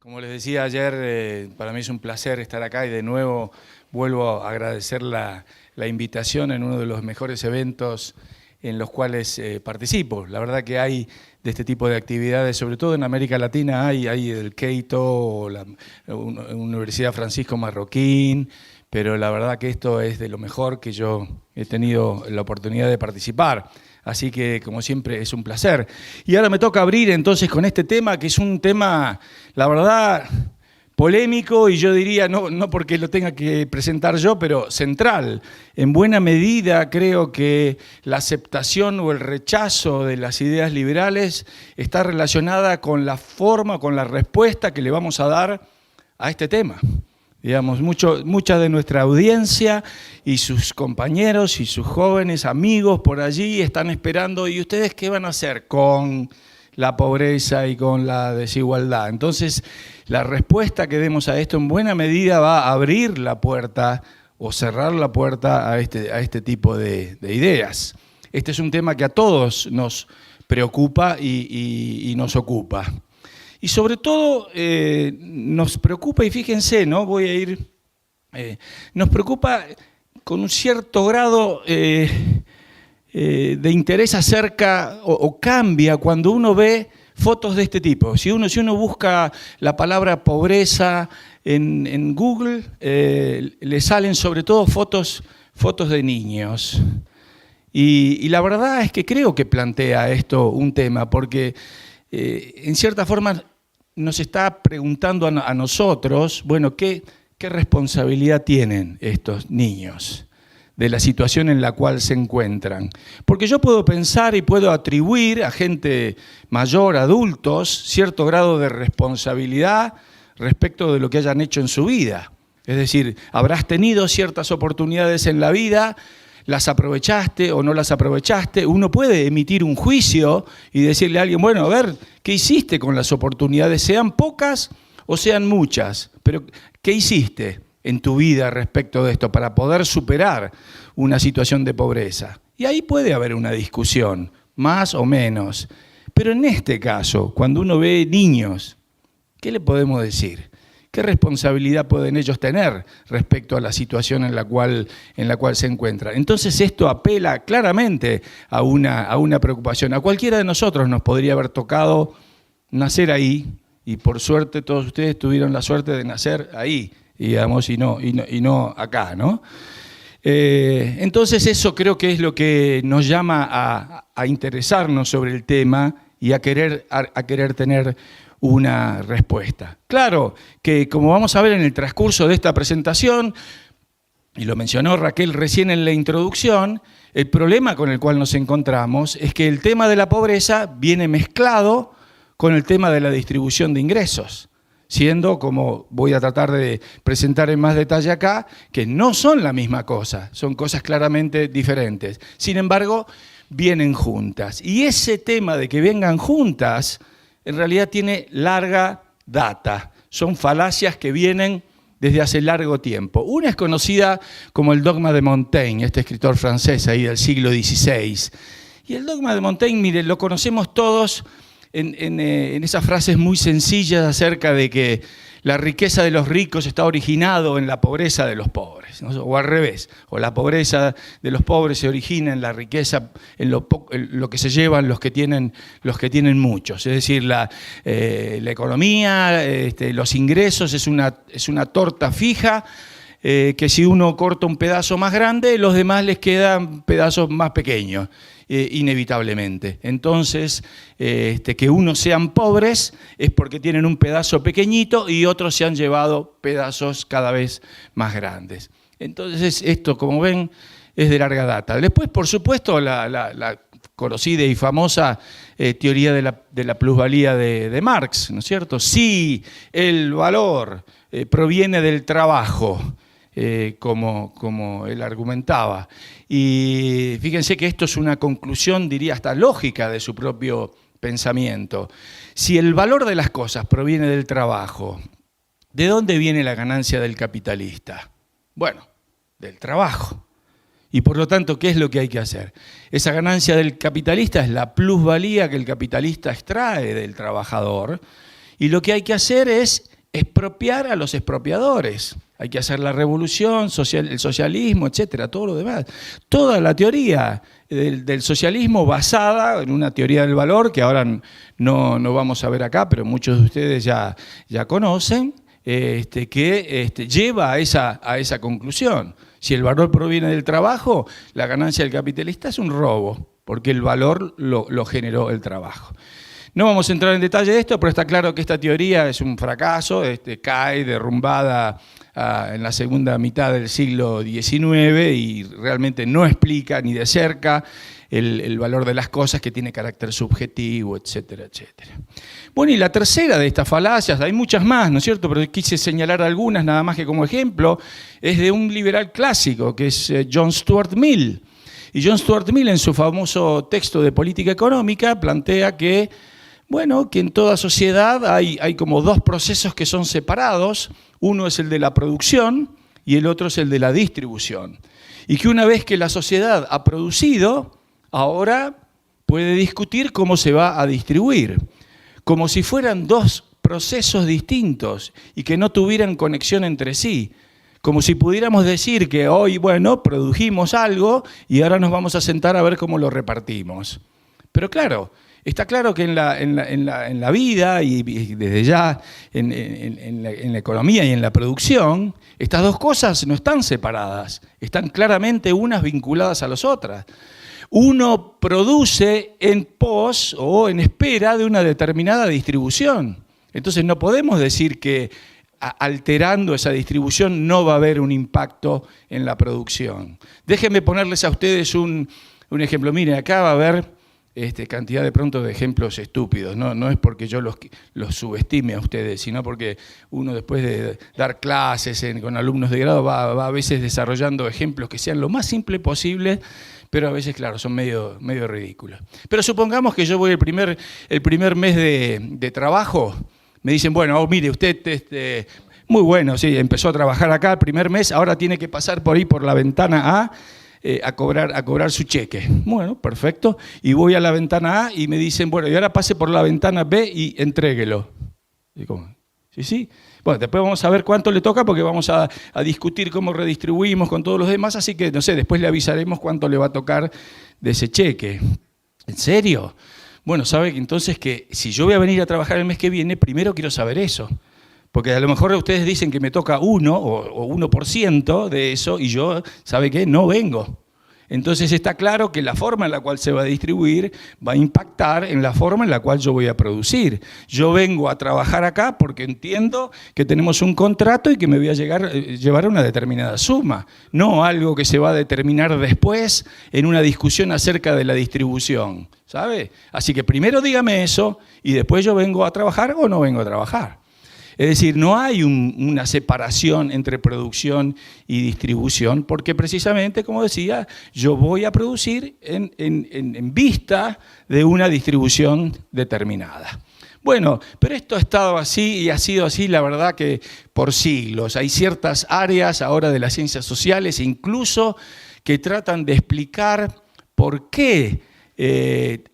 Como les decía ayer, para mí es un placer estar acá y de nuevo vuelvo a agradecer la invitación en uno de los mejores eventos en los cuales participo. La verdad que hay de este tipo de actividades, sobre todo en América Latina, hay el Keito o la Universidad Francisco Marroquín, pero la verdad que esto es de lo mejor que yo he tenido la oportunidad de participar. Así que, como siempre, es un placer. Y ahora me toca abrir entonces con este tema, que es un tema, la verdad, polémico, y yo diría, no porque lo tenga que presentar yo, pero central. En buena medida creo que la aceptación o el rechazo de las ideas liberales está relacionada con la forma, con la respuesta que le vamos a dar a este tema. Digamos, mucha de nuestra audiencia y sus compañeros y sus jóvenes amigos por allí están esperando, ¿y ustedes qué van a hacer con la pobreza y con la desigualdad? Entonces, la respuesta que demos a esto en buena medida va a abrir la puerta o cerrar la puerta a este tipo de ideas. Este es un tema que a todos nos preocupa y nos ocupa. Y sobre todo nos preocupa, y fíjense, ¿no? Nos preocupa con un cierto grado de interés acerca, o cambia cuando uno ve fotos de este tipo. Si uno busca la palabra pobreza en Google, le salen sobre todo fotos de niños. Y la verdad es que creo que plantea esto un tema, porque en cierta forma nos está preguntando a nosotros, bueno, ¿qué responsabilidad tienen estos niños de la situación en la cual se encuentran? Porque yo puedo pensar y puedo atribuir a gente mayor, adultos, cierto grado de responsabilidad respecto de lo que hayan hecho en su vida. Es decir, habrás tenido ciertas oportunidades en la vida, las aprovechaste o no las aprovechaste. Uno puede emitir un juicio y decirle a alguien, bueno, a ver, ¿qué hiciste con las oportunidades? Sean pocas o sean muchas, pero ¿qué hiciste en tu vida respecto de esto para poder superar una situación de pobreza? Y ahí puede haber una discusión, más o menos. Pero en este caso, cuando uno ve niños, ¿qué le podemos decir? ¿Qué responsabilidad pueden ellos tener respecto a la situación en la cual se encuentran? Entonces esto apela claramente a una preocupación. A cualquiera de nosotros nos podría haber tocado nacer ahí, y por suerte todos ustedes tuvieron la suerte de nacer ahí, digamos, y no acá, ¿no? Entonces eso creo que es lo que nos llama a interesarnos sobre el tema y a querer tener una respuesta. Claro que, como vamos a ver en el transcurso de esta presentación, y lo mencionó Raquel recién en la introducción, el problema con el cual nos encontramos es que el tema de la pobreza viene mezclado con el tema de la distribución de ingresos, siendo, como voy a tratar de presentar en más detalle acá, que no son la misma cosa, son cosas claramente diferentes. Sin embargo, vienen juntas. Y ese tema de que vengan juntas en realidad tiene larga data. Son falacias que vienen desde hace largo tiempo. Una es conocida como el dogma de Montaigne, este escritor francés ahí del siglo XVI. Y el dogma de Montaigne, mire, lo conocemos todos en esas frases muy sencillas acerca de que la riqueza de los ricos está originado en la pobreza de los pobres, ¿no? O al revés, o la pobreza de los pobres se origina en la riqueza, en lo que se llevan los que tienen muchos. Es decir, la economía, los ingresos es una torta fija, que si uno corta un pedazo más grande, los demás les quedan pedazos más pequeños. Inevitablemente. Entonces, que unos sean pobres es porque tienen un pedazo pequeñito y otros se han llevado pedazos cada vez más grandes. Entonces, esto, como ven, es de larga data. Después, por supuesto, la conocida y famosa teoría de la plusvalía de Marx, ¿no es cierto? Si el valor proviene del trabajo, como él argumentaba. Y fíjense que esto es una conclusión, diría hasta lógica, de su propio pensamiento. Si el valor de las cosas proviene del trabajo, ¿de dónde viene la ganancia del capitalista? Bueno, del trabajo. Y por lo tanto, ¿qué es lo que hay que hacer? Esa ganancia del capitalista es la plusvalía que el capitalista extrae del trabajador, y lo que hay que hacer es expropiar a los expropiadores. Hay que hacer la revolución, el socialismo, etcétera, todo lo demás. Toda la teoría del socialismo basada en una teoría del valor que ahora no vamos a ver acá, pero muchos de ustedes ya conocen, que lleva a esa conclusión. Si el valor proviene del trabajo, la ganancia del capitalista es un robo, porque el valor lo generó el trabajo. No vamos a entrar en detalle de esto, pero está claro que esta teoría es un fracaso, cae derrumbada en la segunda mitad del siglo XIX y realmente no explica ni de cerca el valor de las cosas, que tiene carácter subjetivo, etcétera, etcétera. Bueno, y la tercera de estas falacias, hay muchas más, ¿no es cierto?, pero quise señalar algunas nada más que como ejemplo, es de un liberal clásico, que es John Stuart Mill. Y John Stuart Mill, en su famoso texto de política económica, plantea que, bueno, que en toda sociedad hay como dos procesos que son separados. Uno es el de la producción y el otro es el de la distribución. Y que una vez que la sociedad ha producido, ahora puede discutir cómo se va a distribuir. Como si fueran dos procesos distintos y que no tuvieran conexión entre sí. Como si pudiéramos decir que hoy, bueno, produjimos algo y ahora nos vamos a sentar a ver cómo lo repartimos. Pero claro, está claro que en la vida y desde ya en la economía y en la producción, estas dos cosas no están separadas, están claramente unas vinculadas a las otras. Uno produce en pos o en espera de una determinada distribución. Entonces no podemos decir que alterando esa distribución no va a haber un impacto en la producción. Déjenme ponerles a ustedes un ejemplo. Miren, acá va a haber cantidad de pronto de ejemplos estúpidos. No es porque yo los subestime a ustedes, sino porque uno después de dar clases con alumnos de grado va a veces desarrollando ejemplos que sean lo más simple posible, pero a veces, claro, son medio ridículos. Pero supongamos que yo voy el primer mes de trabajo. Me dicen, bueno, mire, usted, muy bueno, sí, empezó a trabajar acá el primer mes, ahora tiene que pasar por ahí por la ventana A cobrar su cheque. Bueno, perfecto. Y voy a la ventana A y me dicen, bueno, y ahora pase por la ventana B y entréguelo. ¿Y cómo? Sí. Bueno, después vamos a ver cuánto le toca porque vamos a discutir cómo redistribuimos con todos los demás, así que, no sé, después le avisaremos cuánto le va a tocar de ese cheque. ¿En serio? Bueno, sabe que entonces que si yo voy a venir a trabajar el mes que viene, primero quiero saber eso. Porque a lo mejor ustedes dicen que me toca 1 o 1% de eso y yo, ¿sabe qué? No vengo. Entonces está claro que la forma en la cual se va a distribuir va a impactar en la forma en la cual yo voy a producir. Yo vengo a trabajar acá porque entiendo que tenemos un contrato y que me voy a llevar a una determinada suma, no algo que se va a determinar después en una discusión acerca de la distribución, ¿sabe? Así que primero dígame eso y después yo vengo a trabajar o no vengo a trabajar. Es decir, no hay una separación entre producción y distribución, porque precisamente, como decía, yo voy a producir en vista de una distribución determinada. Bueno, pero esto ha estado así y ha sido así, la verdad, que por siglos. Hay ciertas áreas ahora de las ciencias sociales, incluso, que tratan de explicar por qué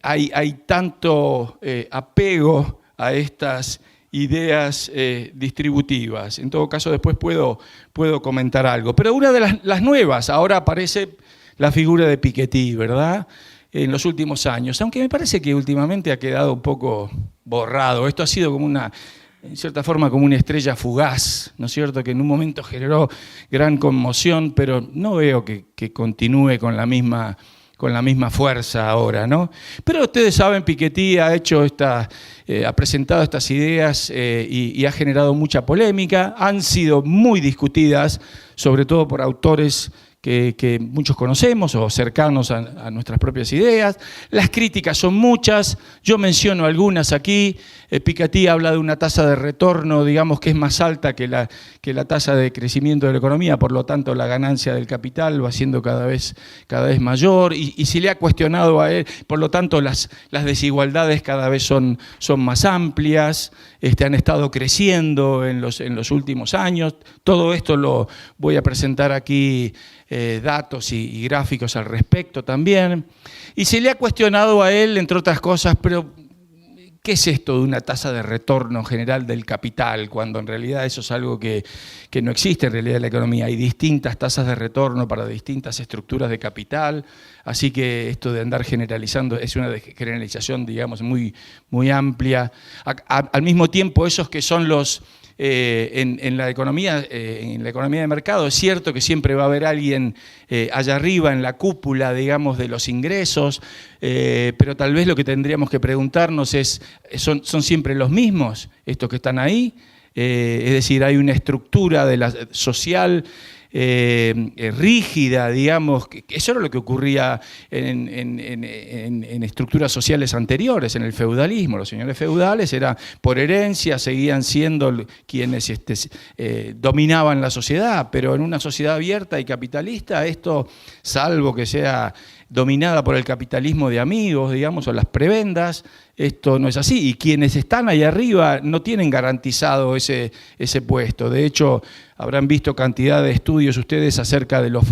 hay tanto apego a estas ideas distributivas. En todo caso, después puedo comentar algo. Pero una de las nuevas, ahora aparece la figura de Piketty, ¿verdad?, en los últimos años, aunque me parece que últimamente ha quedado un poco borrado. Esto ha sido como en cierta forma, como una estrella fugaz, ¿no es cierto?, que en un momento generó gran conmoción, pero no veo que continúe con la misma fuerza ahora, ¿no? Pero ustedes saben, Piketty ha presentado estas ideas y ha generado mucha polémica, han sido muy discutidas, sobre todo por autores que muchos conocemos o cercanos a nuestras propias ideas. Las críticas son muchas, yo menciono algunas aquí. Piketty habla de una tasa de retorno, digamos, que es más alta que la tasa de crecimiento de la economía, por lo tanto la ganancia del capital va siendo cada vez mayor, y si le ha cuestionado a él, por lo tanto las desigualdades cada vez son más amplias, han estado creciendo en los últimos años. Todo esto lo voy a presentar aquí, datos y gráficos al respecto también. Y se le ha cuestionado a él, entre otras cosas, pero ¿qué es esto de una tasa de retorno general del capital? Cuando en realidad eso es algo que no existe en realidad en la economía. Hay distintas tasas de retorno para distintas estructuras de capital, así que esto de andar generalizando es una generalización, digamos, muy, muy amplia. Al mismo tiempo, esos que son los... en la economía de mercado es cierto que siempre va a haber alguien allá arriba en la cúpula, digamos, de los ingresos, pero tal vez lo que tendríamos que preguntarnos es, ¿son siempre los mismos estos que están ahí? Es decir, hay una estructura social rígida, digamos, que eso era lo que ocurría en estructuras sociales anteriores, en el feudalismo. Los señores feudales eran por herencia, seguían siendo quienes dominaban la sociedad, pero en una sociedad abierta y capitalista, esto, salvo que sea dominada por el capitalismo de amigos, digamos, o las prebendas, esto no es así. Y quienes están ahí arriba no tienen garantizado ese puesto. De hecho, habrán visto cantidad de estudios ustedes acerca de los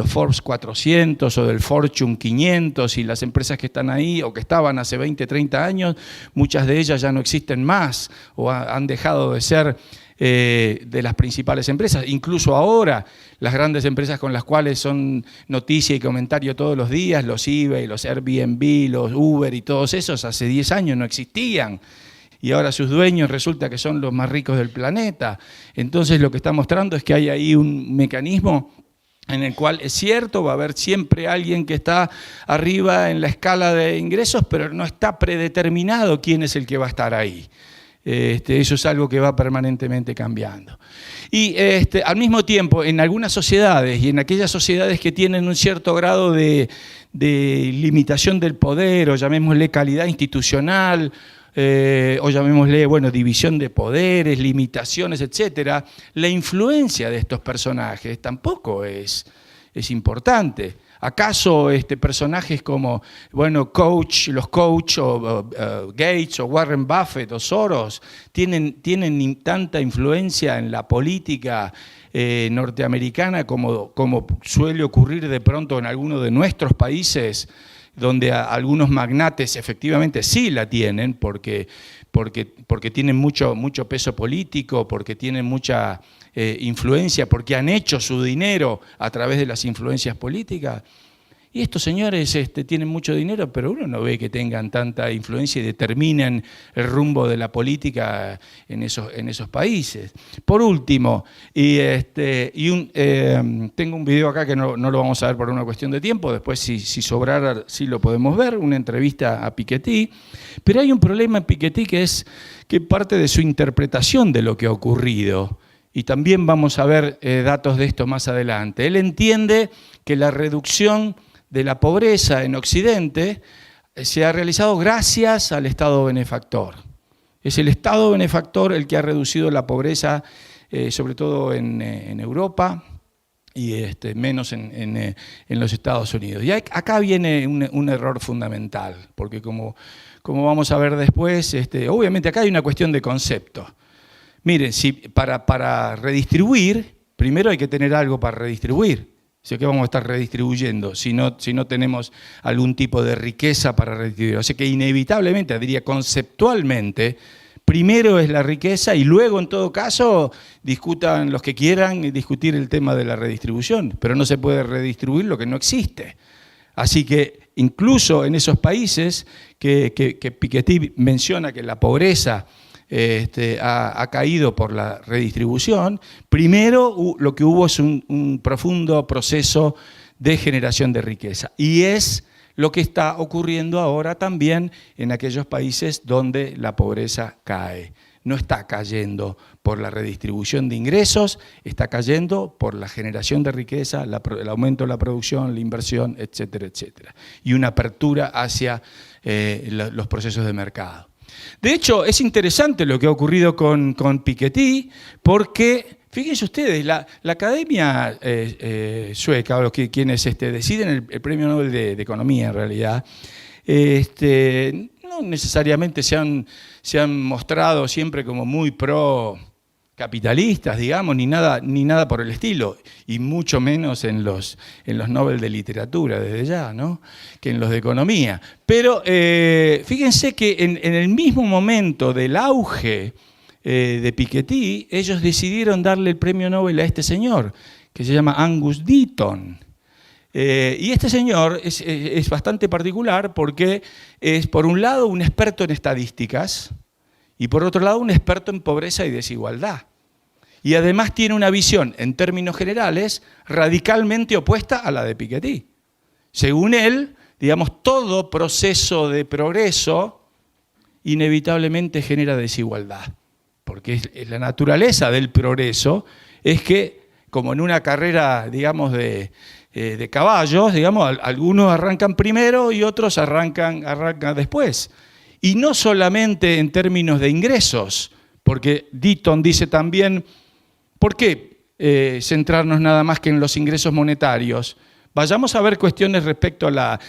Forbes 400 o del Fortune 500 y las empresas que están ahí o que estaban hace 20, 30 años, muchas de ellas ya no existen más o han dejado de ser de las principales empresas. Incluso ahora, las grandes empresas con las cuales son noticia y comentario todos los días, los eBay, los Airbnb, los Uber y todos esos, hace 10 años no existían. Y ahora sus dueños resulta que son los más ricos del planeta. Entonces lo que está mostrando es que hay ahí un mecanismo en el cual es cierto, va a haber siempre alguien que está arriba en la escala de ingresos, pero no está predeterminado quién es el que va a estar ahí. Eso es algo que va permanentemente cambiando. Y al mismo tiempo, en algunas sociedades y en aquellas sociedades que tienen un cierto grado de limitación del poder, o llamémosle calidad institucional, o llamémosle, bueno, división de poderes, limitaciones, etcétera, la influencia de estos personajes tampoco es importante. ¿Acaso personajes como, bueno, los Koch o Gates o Warren Buffett o Soros tienen tanta influencia en la política norteamericana como suele ocurrir de pronto en algunos de nuestros países, donde algunos magnates efectivamente sí la tienen porque tienen mucho peso político, porque tienen mucha influencia, porque han hecho su dinero a través de las influencias políticas? Y estos señores tienen mucho dinero, pero uno no ve que tengan tanta influencia y determinen el rumbo de la política en esos países. Por último, tengo un video acá que no lo vamos a ver por una cuestión de tiempo, después si sobrara sí lo podemos ver, una entrevista a Piketty, pero hay un problema en Piketty que es que parte de su interpretación de lo que ha ocurrido, y también vamos a ver datos de esto más adelante. Él entiende que la reducción de la pobreza en Occidente se ha realizado gracias al Estado benefactor. Es el Estado benefactor el que ha reducido la pobreza, sobre todo en Europa y menos en los Estados Unidos. Y acá viene un error fundamental, porque como vamos a ver después, obviamente acá hay una cuestión de concepto. Miren, si para redistribuir, primero hay que tener algo para redistribuir. O sea, ¿qué vamos a estar redistribuyendo si no tenemos algún tipo de riqueza para redistribuir? O sea que inevitablemente, diría conceptualmente, primero es la riqueza y luego, en todo caso, discutan los que quieran discutir el tema de la redistribución, pero no se puede redistribuir lo que no existe. Así que incluso en esos países que Piketty menciona que la pobreza ha caído por la redistribución, primero lo que hubo es un profundo proceso de generación de riqueza. Y es lo que está ocurriendo ahora también en aquellos países donde la pobreza cae. No está cayendo por la redistribución de ingresos, está cayendo por la generación de riqueza, el aumento de la producción, la inversión, etcétera, etcétera. Y una apertura hacia los procesos de mercado. De hecho, es interesante lo que ha ocurrido con Piketty, porque, fíjense ustedes, la academia sueca, o quienes deciden el premio Nobel de Economía en realidad, no necesariamente se han mostrado siempre como muy pro capitalistas, digamos, ni nada por el estilo, y mucho menos en los Nobel de literatura, desde ya, ¿no? Que en los de economía. Pero fíjense que en el mismo momento del auge de Piketty, ellos decidieron darle el premio Nobel a este señor, que se llama Angus Deaton. Y este señor es bastante particular porque es, por un lado, un experto en estadísticas y, por otro lado, un experto en pobreza y desigualdad. Y además tiene una visión, en términos generales, radicalmente opuesta a la de Piketty. Según él, digamos, todo proceso de progreso inevitablemente genera desigualdad, porque es la naturaleza del progreso es que, como en una carrera, digamos, de caballos, digamos, algunos arrancan primero y otros arrancan después. Y no solamente en términos de ingresos, porque Deaton dice también, ¿por qué centrarnos nada más que en los ingresos monetarios? Vayamos a ver cuestiones respecto a la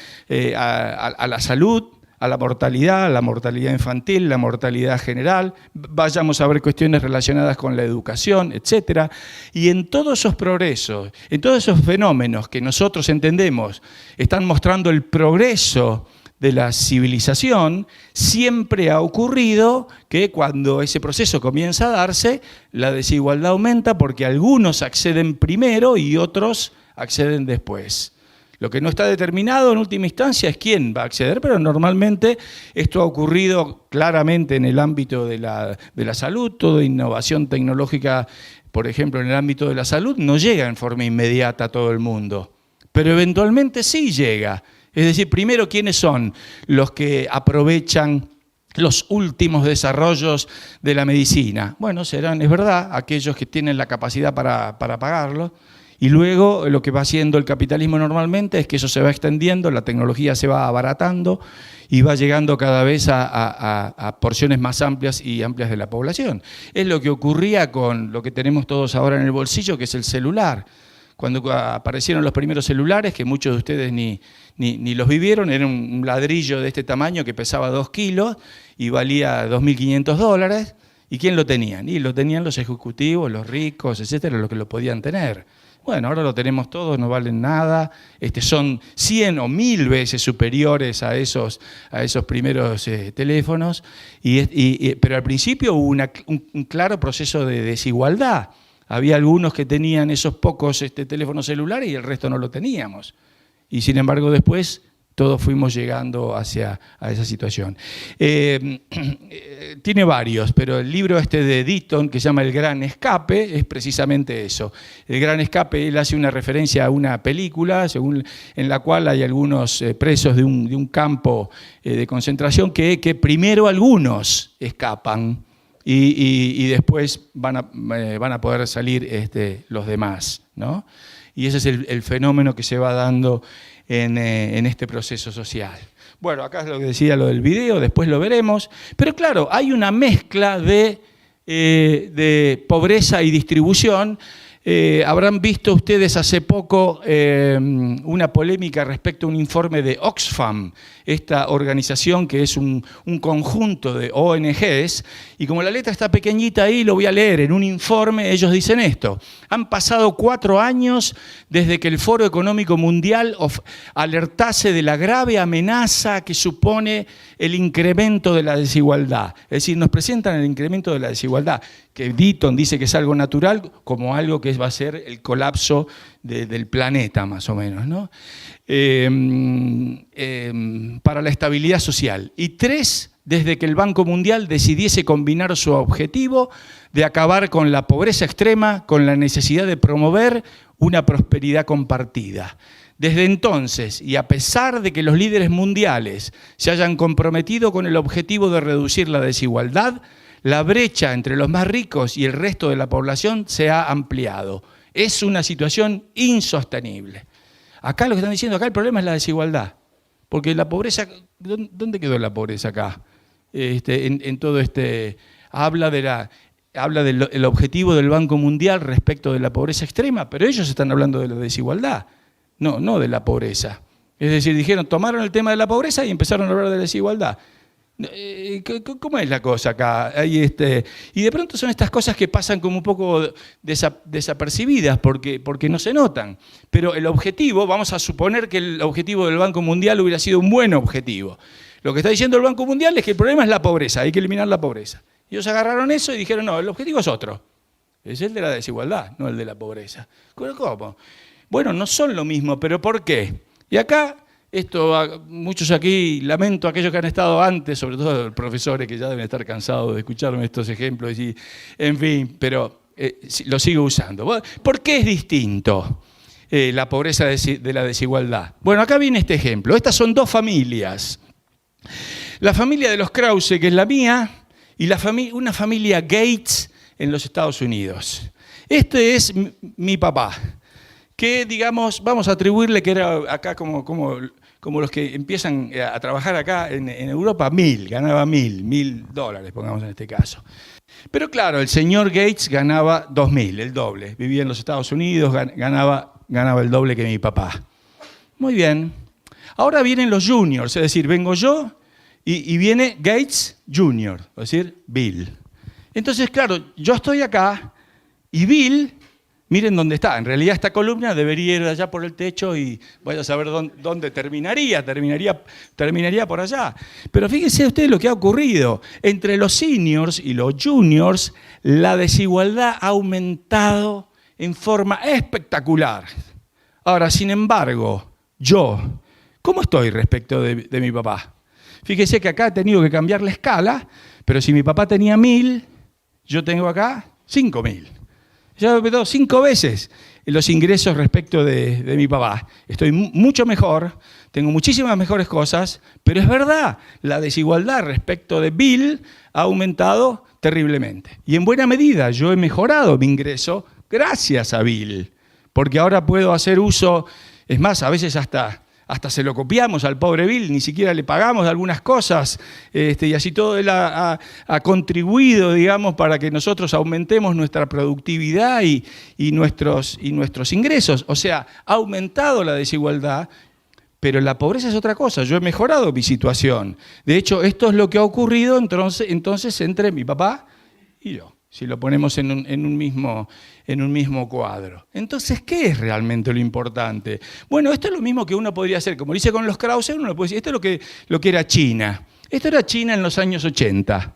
salud, a la mortalidad infantil, la mortalidad general, vayamos a ver cuestiones relacionadas con la educación, etc. Y en todos esos progresos, en todos esos fenómenos que nosotros entendemos están mostrando el progreso de la civilización, siempre ha ocurrido que cuando ese proceso comienza a darse, la desigualdad aumenta porque algunos acceden primero y otros acceden después. Lo que no está determinado en última instancia es quién va a acceder, pero normalmente esto ha ocurrido claramente en el ámbito de la salud. Toda innovación tecnológica, por ejemplo, en el ámbito de la salud, no llega en forma inmediata a todo el mundo, pero eventualmente sí llega. Es decir, primero, ¿quiénes son los que aprovechan los últimos desarrollos de la medicina? Bueno, serán, es verdad, aquellos que tienen la capacidad para pagarlo. Y luego lo que va haciendo el capitalismo normalmente es que eso se va extendiendo, la tecnología se va abaratando y va llegando cada vez a porciones más amplias y amplias de la población. Es lo que ocurría con lo que tenemos todos ahora en el bolsillo, que es el celular. Cuando aparecieron los primeros celulares, que muchos de ustedes ni los vivieron, era un ladrillo de este tamaño que pesaba 2 kilos y valía $2.500. ¿Y quién lo tenían? Y lo tenían los ejecutivos, los ricos, etcétera, los que lo podían tener. Bueno, ahora lo tenemos todos, no valen nada, son 100 o 1000 veces superiores a esos primeros teléfonos, pero al principio hubo un claro proceso de desigualdad. Había algunos que tenían esos pocos teléfonos celulares y el resto no lo teníamos. Y sin embargo después todos fuimos llegando a esa situación. Tiene varios, pero el libro de Deaton, que se llama El Gran Escape, es precisamente eso. El Gran Escape, él hace una referencia a una película en la cual hay algunos presos de un campo de concentración que primero algunos escapan y después van a poder salir los demás, ¿no? Y ese es el fenómeno que se va dando en este proceso social. Bueno, acá es lo que decía lo del video, después lo veremos, pero claro, hay una mezcla de pobreza y distribución. Habrán visto ustedes hace poco una polémica respecto a un informe de Oxfam, esta organización que es un conjunto de ONGs, y como la letra está pequeñita ahí, lo voy a leer. En un informe ellos dicen esto: han pasado 4 años desde que el Foro Económico Mundial alertase de la grave amenaza que supone el incremento de la desigualdad. Es decir, nos presentan el incremento de la desigualdad, que Deaton dice que es algo natural, como algo que va a ser el colapso del planeta, más o menos, ¿no? Para la estabilidad social. Y 3, desde que el Banco Mundial decidiese combinar su objetivo de acabar con la pobreza extrema con la necesidad de promover una prosperidad compartida. Desde entonces, y a pesar de que los líderes mundiales se hayan comprometido con el objetivo de reducir la desigualdad, la brecha entre los más ricos y el resto de la población se ha ampliado. Es una situación insostenible. Acá lo que están diciendo, acá el problema es la desigualdad. Porque la pobreza, ¿dónde quedó la pobreza acá? En todo habla del objetivo del Banco Mundial respecto de la pobreza extrema, pero ellos están hablando de la desigualdad, no de la pobreza. Es decir, tomaron el tema de la pobreza y empezaron a hablar de la desigualdad. ¿Cómo es la cosa acá? Y de pronto son estas cosas que pasan como un poco desapercibidas porque no se notan. Pero el objetivo, vamos a suponer que el objetivo del Banco Mundial hubiera sido un buen objetivo. Lo que está diciendo el Banco Mundial es que el problema es la pobreza, hay que eliminar la pobreza. Ellos agarraron eso y dijeron, no, el objetivo es otro. Es el de la desigualdad, no el de la pobreza. ¿Cómo? Bueno, no son lo mismo, pero ¿por qué? Y acá... muchos aquí, lamento a aquellos que han estado antes, sobre todo los profesores que ya deben estar cansados de escucharme estos ejemplos, y, en fin, pero lo sigo usando. ¿Por qué es distinto la pobreza de la desigualdad? Bueno, acá viene este ejemplo. Estas son dos familias. La familia de los Krause, que es la mía, y una familia Gates en los Estados Unidos. Este es mi papá, que, digamos, vamos a atribuirle que era acá como los que empiezan a trabajar acá en Europa, ganaba $1.000, pongamos en este caso. Pero claro, el señor Gates ganaba 2.000, el doble. Vivía en los Estados Unidos, ganaba el doble que mi papá. Muy bien. Ahora vienen los juniors, es decir, vengo yo y viene Gates Jr., es decir, Bill. Entonces, claro, yo estoy acá y Bill... Miren dónde está. En realidad esta columna debería ir allá por el techo y vaya a saber dónde terminaría. Terminaría por allá. Pero fíjense ustedes lo que ha ocurrido. Entre los seniors y los juniors, la desigualdad ha aumentado en forma espectacular. Ahora, sin embargo, yo, ¿cómo estoy respecto de mi papá? Fíjense que acá he tenido que cambiar la escala, pero si mi papá tenía 1.000, yo tengo acá 5.000. Ya me he dado 5 veces los ingresos respecto de mi papá. Estoy mucho mejor, tengo muchísimas mejores cosas, pero es verdad, la desigualdad respecto de Bill ha aumentado terriblemente. Y en buena medida yo he mejorado mi ingreso gracias a Bill, porque ahora puedo hacer uso, es más, a veces hasta se lo copiamos al pobre Bill, ni siquiera le pagamos algunas cosas, y así todo él ha contribuido, digamos, para que nosotros aumentemos nuestra productividad y nuestros ingresos. O sea, ha aumentado la desigualdad, pero la pobreza es otra cosa. Yo he mejorado mi situación. De hecho, esto es lo que ha ocurrido entonces entre mi papá y yo, si lo ponemos en un mismo cuadro. Entonces, ¿qué es realmente lo importante? Bueno, esto es lo mismo que uno podría hacer. Como dice con los Krause, uno puede decir, esto es lo que era China. Esto era China en los años 80.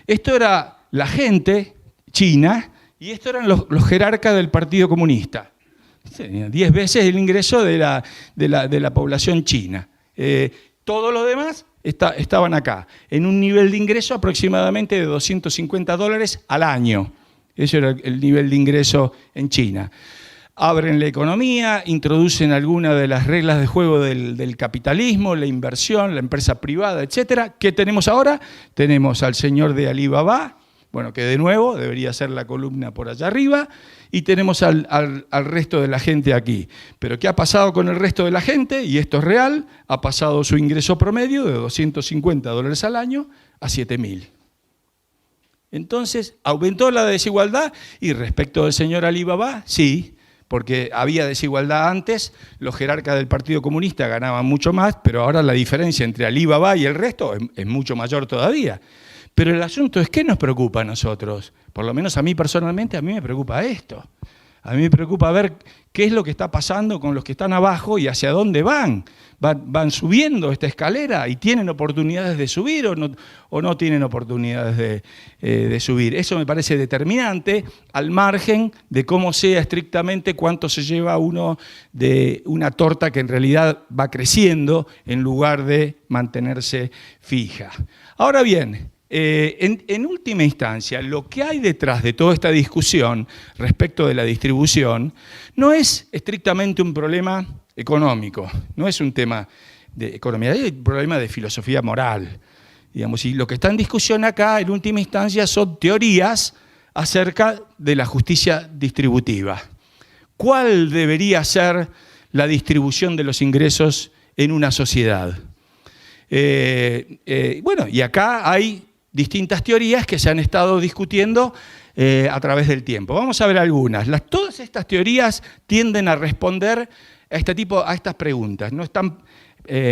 Esto era la gente china y esto eran los jerarcas del Partido Comunista. 10 veces el ingreso de la población china. Todos los demás estaban acá, en un nivel de ingreso aproximadamente de $250 al año. Ese era el nivel de ingreso en China. Abren la economía, introducen algunas de las reglas de juego del capitalismo, la inversión, la empresa privada, etc. ¿Qué tenemos ahora? Tenemos al señor de Alibaba, bueno, que de nuevo debería ser la columna por allá arriba, y tenemos al resto de la gente aquí. Pero ¿qué ha pasado con el resto de la gente? Y esto es real, ha pasado su ingreso promedio de $250 al año a 7.000. Entonces, ¿aumentó la desigualdad? Y respecto del señor Alibaba, sí, porque había desigualdad antes, los jerarcas del Partido Comunista ganaban mucho más, pero ahora la diferencia entre Alibaba y el resto es mucho mayor todavía. Pero el asunto es, ¿qué nos preocupa a nosotros? Por lo menos a mí personalmente, a mí me preocupa esto. A mí me preocupa ver qué es lo que está pasando con los que están abajo y hacia dónde van. ¿Van subiendo esta escalera y tienen oportunidades de subir o no tienen oportunidades de subir? Eso me parece determinante, al margen de cómo sea estrictamente cuánto se lleva uno de una torta que en realidad va creciendo en lugar de mantenerse fija. Ahora bien, en última instancia, lo que hay detrás de toda esta discusión respecto de la distribución no es estrictamente un problema económico, no es un tema de economía, es un problema de filosofía moral. Digamos, y lo que está en discusión acá, en última instancia, son teorías acerca de la justicia distributiva. ¿Cuál debería ser la distribución de los ingresos en una sociedad? Bueno, y acá hay distintas teorías que se han estado discutiendo a través del tiempo. Vamos a ver algunas. Todas estas teorías tienden a responder a estas preguntas. No están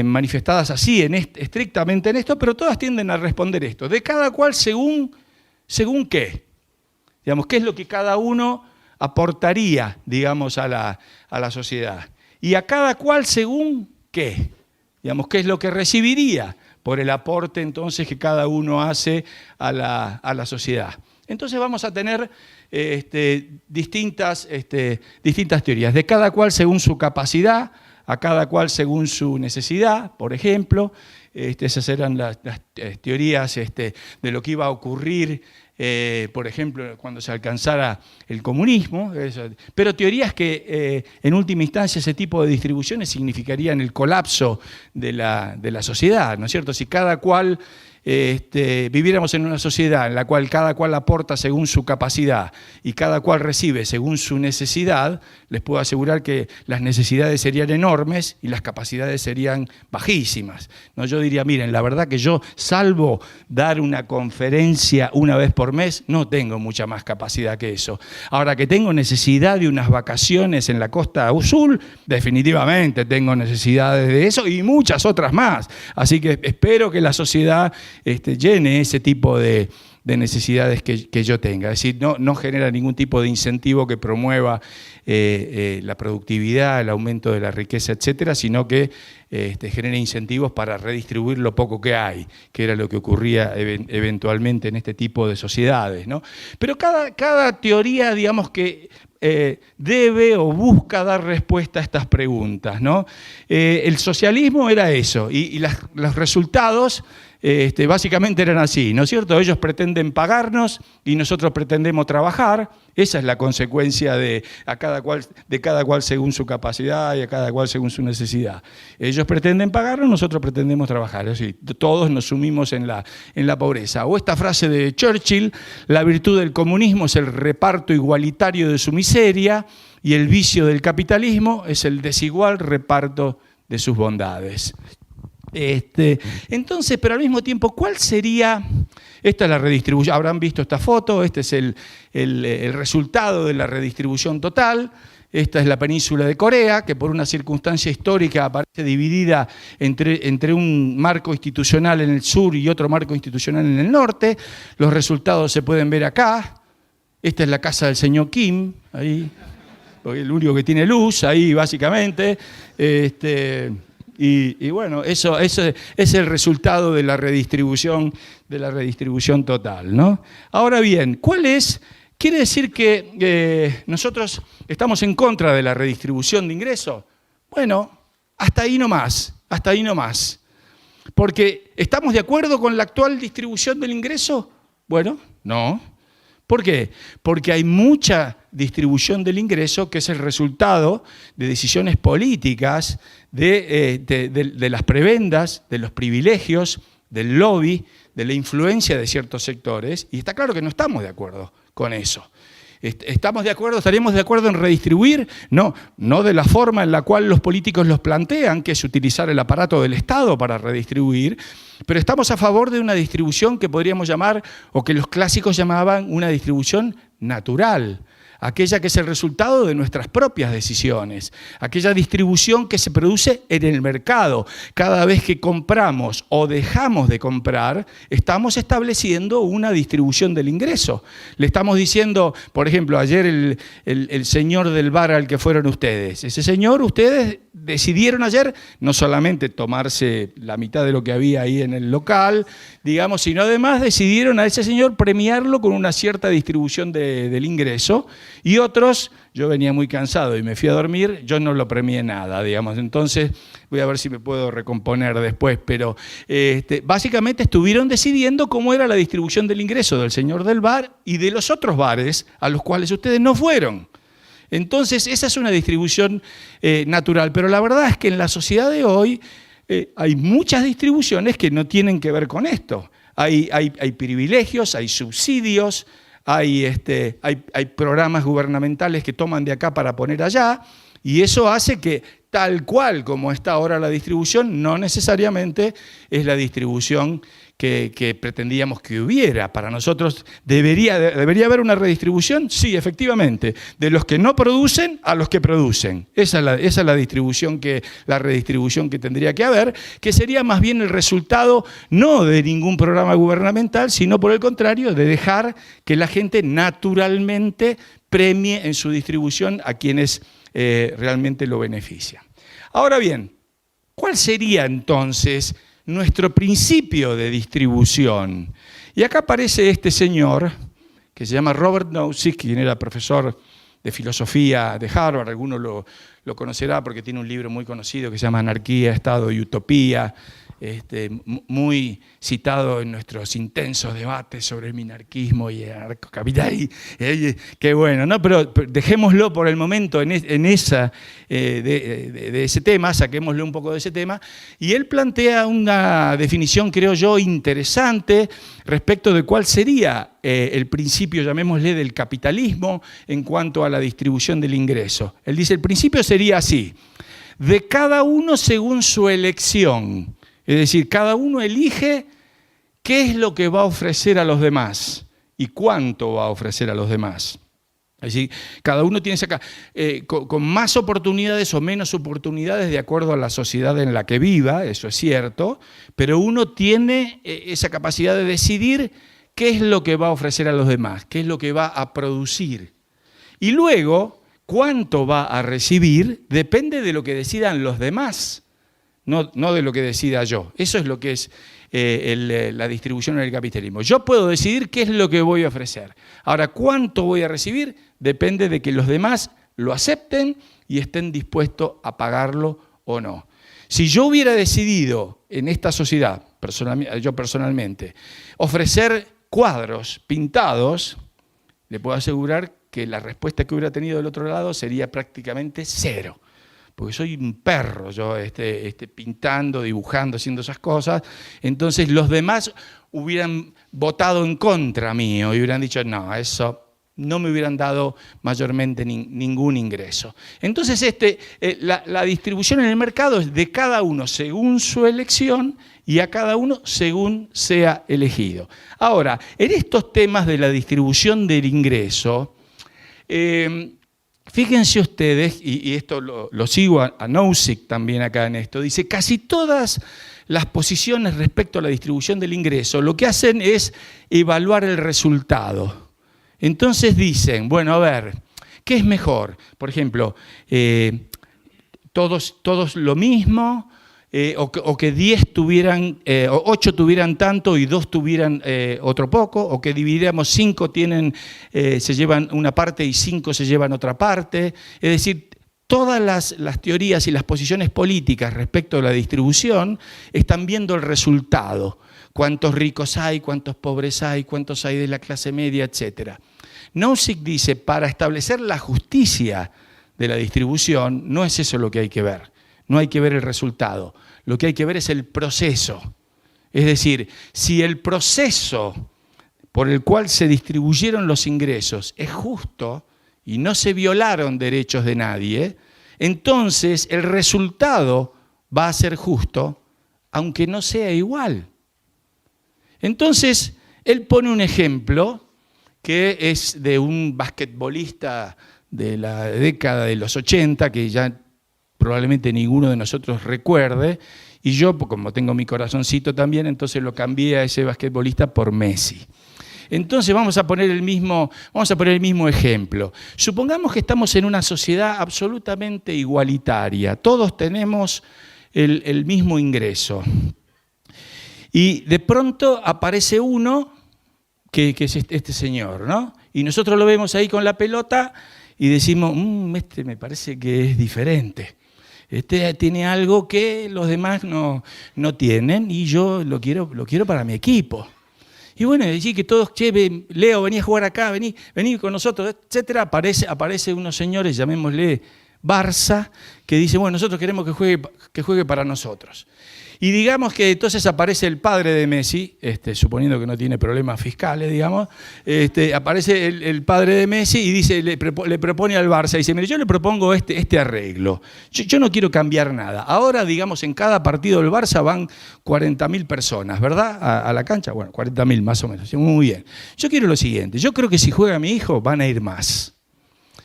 manifestadas así, estrictamente en esto, pero todas tienden a responder esto. De cada cual según qué. Digamos, qué es lo que cada uno aportaría, digamos, a la sociedad. Y a cada cual según qué. Digamos, qué es lo que recibiría por el aporte entonces que cada uno hace a la sociedad. Entonces vamos a tener distintas teorías, de cada cual según su capacidad, a cada cual según su necesidad, por ejemplo. Esas eran las teorías de lo que iba a ocurrir, por ejemplo, cuando se alcanzara el comunismo. Pero teorías que en última instancia ese tipo de distribuciones significarían el colapso de la sociedad, ¿no es cierto? Si cada cual viviéramos en una sociedad en la cual cada cual aporta según su capacidad y cada cual recibe según su necesidad, les puedo asegurar que las necesidades serían enormes y las capacidades serían bajísimas, ¿no? Yo diría, miren, la verdad que yo, salvo dar una conferencia una vez por mes, no tengo mucha más capacidad que eso. Ahora que tengo necesidad de unas vacaciones en la Costa Azul, definitivamente tengo necesidades de eso y muchas otras más. Así que espero que la sociedad llene ese tipo de necesidades que yo tenga. Es decir, no genera ningún tipo de incentivo que promueva la productividad, el aumento de la riqueza, etcétera, sino que genera incentivos para redistribuir lo poco que hay, que era lo que ocurría eventualmente en este tipo de sociedades, ¿no? Pero cada teoría, digamos que debe o busca dar respuesta a estas preguntas, ¿no? El socialismo era eso, y los resultados básicamente eran así, ¿no es cierto? Ellos pretenden pagarnos y nosotros pretendemos trabajar. Esa es la consecuencia de cada cual según su capacidad y a cada cual según su necesidad. Ellos pretenden pagarnos, nosotros pretendemos trabajar. Es decir, todos nos sumimos en la pobreza. O esta frase de Churchill: la virtud del comunismo es el reparto igualitario de su miseria y el vicio del capitalismo es el desigual reparto de sus bondades. Entonces, pero al mismo tiempo, ¿cuál sería? Esta es la redistribución, habrán visto esta foto, este es el resultado de la redistribución total. Esta es la península de Corea, que por una circunstancia histórica aparece dividida entre un marco institucional en el sur y otro marco institucional en el norte. Los resultados se pueden ver acá. Esta es la casa del señor Kim, ahí, el único que tiene luz, ahí básicamente. Y bueno, eso es el resultado de la redistribución total, ¿no? Ahora bien, ¿cuál es? ¿Quiere decir que nosotros estamos en contra de la redistribución de ingresos? Bueno, hasta ahí no más. Porque ¿estamos de acuerdo con la actual distribución del ingreso? Bueno, no. ¿Por qué? Porque hay mucha distribución del ingreso que es el resultado de decisiones políticas, de las prebendas, de los privilegios, del lobby, de la influencia de ciertos sectores, y está claro que no estamos de acuerdo con eso. ¿Estaríamos de acuerdo en redistribuir? No de la forma en la cual los políticos los plantean, que es utilizar el aparato del Estado para redistribuir, pero estamos a favor de una distribución que podríamos llamar, o que los clásicos llamaban, una distribución natural. Aquella que es el resultado de nuestras propias decisiones, aquella distribución que se produce en el mercado. Cada vez que compramos o dejamos de comprar, estamos estableciendo una distribución del ingreso. Le estamos diciendo, por ejemplo, ayer el señor del bar al que fueron ustedes. Ese señor, ustedes decidieron ayer no solamente tomarse la mitad de lo que había ahí en el local, digamos, sino además decidieron a ese señor premiarlo con una cierta distribución del ingreso. Y otros, yo venía muy cansado y me fui a dormir, yo no lo premié nada, digamos. Entonces, voy a ver si me puedo recomponer después, pero básicamente estuvieron decidiendo cómo era la distribución del ingreso del señor del bar y de los otros bares a los cuales ustedes no fueron. Entonces, esa es una distribución natural, pero la verdad es que en la sociedad de hoy hay muchas distribuciones que no tienen que ver con esto. Hay privilegios, hay subsidios, hay programas gubernamentales que toman de acá para poner allá, y eso hace que tal cual como está ahora la distribución, no necesariamente es la distribución que pretendíamos que hubiera. Para nosotros, ¿debería haber una redistribución? Sí, efectivamente. De los que no producen a los que producen. Esa es la redistribución que tendría que haber, que sería más bien el resultado no de ningún programa gubernamental, sino por el contrario, de dejar que la gente naturalmente premie en su distribución a quienes realmente lo benefician. Ahora bien, ¿cuál sería entonces nuestro principio de distribución? Y acá aparece este señor, que se llama Robert Nozick, quien era profesor de filosofía de Harvard. Alguno lo conocerá porque tiene un libro muy conocido que se llama Anarquía, Estado y Utopía, muy citado en nuestros intensos debates sobre el minarquismo y el anarcocapital. Qué bueno, ¿no? Pero dejémoslo por el momento de ese tema, saquémoslo un poco de ese tema. Y él plantea una definición, creo yo, interesante respecto de cuál sería el principio, llamémosle, del capitalismo en cuanto a la distribución del ingreso. Él dice, el principio sería así: de cada uno según su elección. Es decir, cada uno elige qué es lo que va a ofrecer a los demás y cuánto va a ofrecer a los demás. Es decir, cada uno tiene con más oportunidades o menos oportunidades de acuerdo a la sociedad en la que viva, eso es cierto, pero uno tiene esa capacidad de decidir qué es lo que va a ofrecer a los demás, qué es lo que va a producir. Y luego, cuánto va a recibir depende de lo que decidan los demás. No de lo que decida yo. Eso es lo que es la distribución en el capitalismo. Yo puedo decidir qué es lo que voy a ofrecer. Ahora, cuánto voy a recibir depende de que los demás lo acepten y estén dispuestos a pagarlo o no. Si yo hubiera decidido en esta sociedad, yo personalmente, ofrecer cuadros pintados, le puedo asegurar que la respuesta que hubiera tenido del otro lado sería prácticamente cero. Porque soy un perro, yo pintando, dibujando, haciendo esas cosas. Entonces los demás hubieran votado en contra mío y hubieran dicho, no, eso no me hubieran dado mayormente ningún ingreso. Entonces la distribución en el mercado es de cada uno según su elección y a cada uno según sea elegido. Ahora, en estos temas de la distribución del ingreso, fíjense ustedes, y esto lo sigo a Nozick también acá en esto, dice, casi todas las posiciones respecto a la distribución del ingreso lo que hacen es evaluar el resultado. Entonces dicen, bueno, a ver, ¿qué es mejor? Por ejemplo, todos lo mismo, o que 10 tuvieran, o 8 tuvieran tanto y 2 tuvieran otro poco, o que dividiéramos 5 se llevan una parte y 5 se llevan otra parte. Es decir, todas las teorías y las posiciones políticas respecto a la distribución están viendo el resultado. Cuántos ricos hay, cuántos pobres hay, cuántos hay de la clase media, etc. Nozick dice, para establecer la justicia de la distribución, no es eso lo que hay que ver. No hay que ver el resultado, lo que hay que ver es el proceso. Es decir, si el proceso por el cual se distribuyeron los ingresos es justo y no se violaron derechos de nadie, entonces el resultado va a ser justo, aunque no sea igual. Entonces, él pone un ejemplo que es de un basquetbolista de la década de los 80, que ya probablemente ninguno de nosotros recuerde, y yo, como tengo mi corazoncito también, entonces lo cambié a ese basquetbolista por Messi. Entonces vamos a poner el mismo ejemplo. Supongamos que estamos en una sociedad absolutamente igualitaria, todos tenemos el mismo ingreso. Y de pronto aparece uno que es este señor, ¿no? Y nosotros lo vemos ahí con la pelota y decimos, me parece que es diferente. Tiene algo que los demás no tienen y yo lo quiero para mi equipo. Y bueno, decir que todos, Leo, vení a jugar acá, vení con nosotros, etcétera. Aparece unos señores, llamémosle Barça que dice, bueno, nosotros queremos que juegue para nosotros. Y digamos que entonces aparece el padre de Messi, suponiendo que no tiene problemas fiscales, digamos, aparece el padre de Messi y dice, le propone al Barça, dice, mire, yo le propongo este arreglo, yo no quiero cambiar nada. Ahora, digamos, en cada partido del Barça van 40.000 personas, ¿verdad? A la cancha, bueno, 40.000 más o menos, muy bien. Yo quiero lo siguiente, yo creo que si juega mi hijo van a ir más.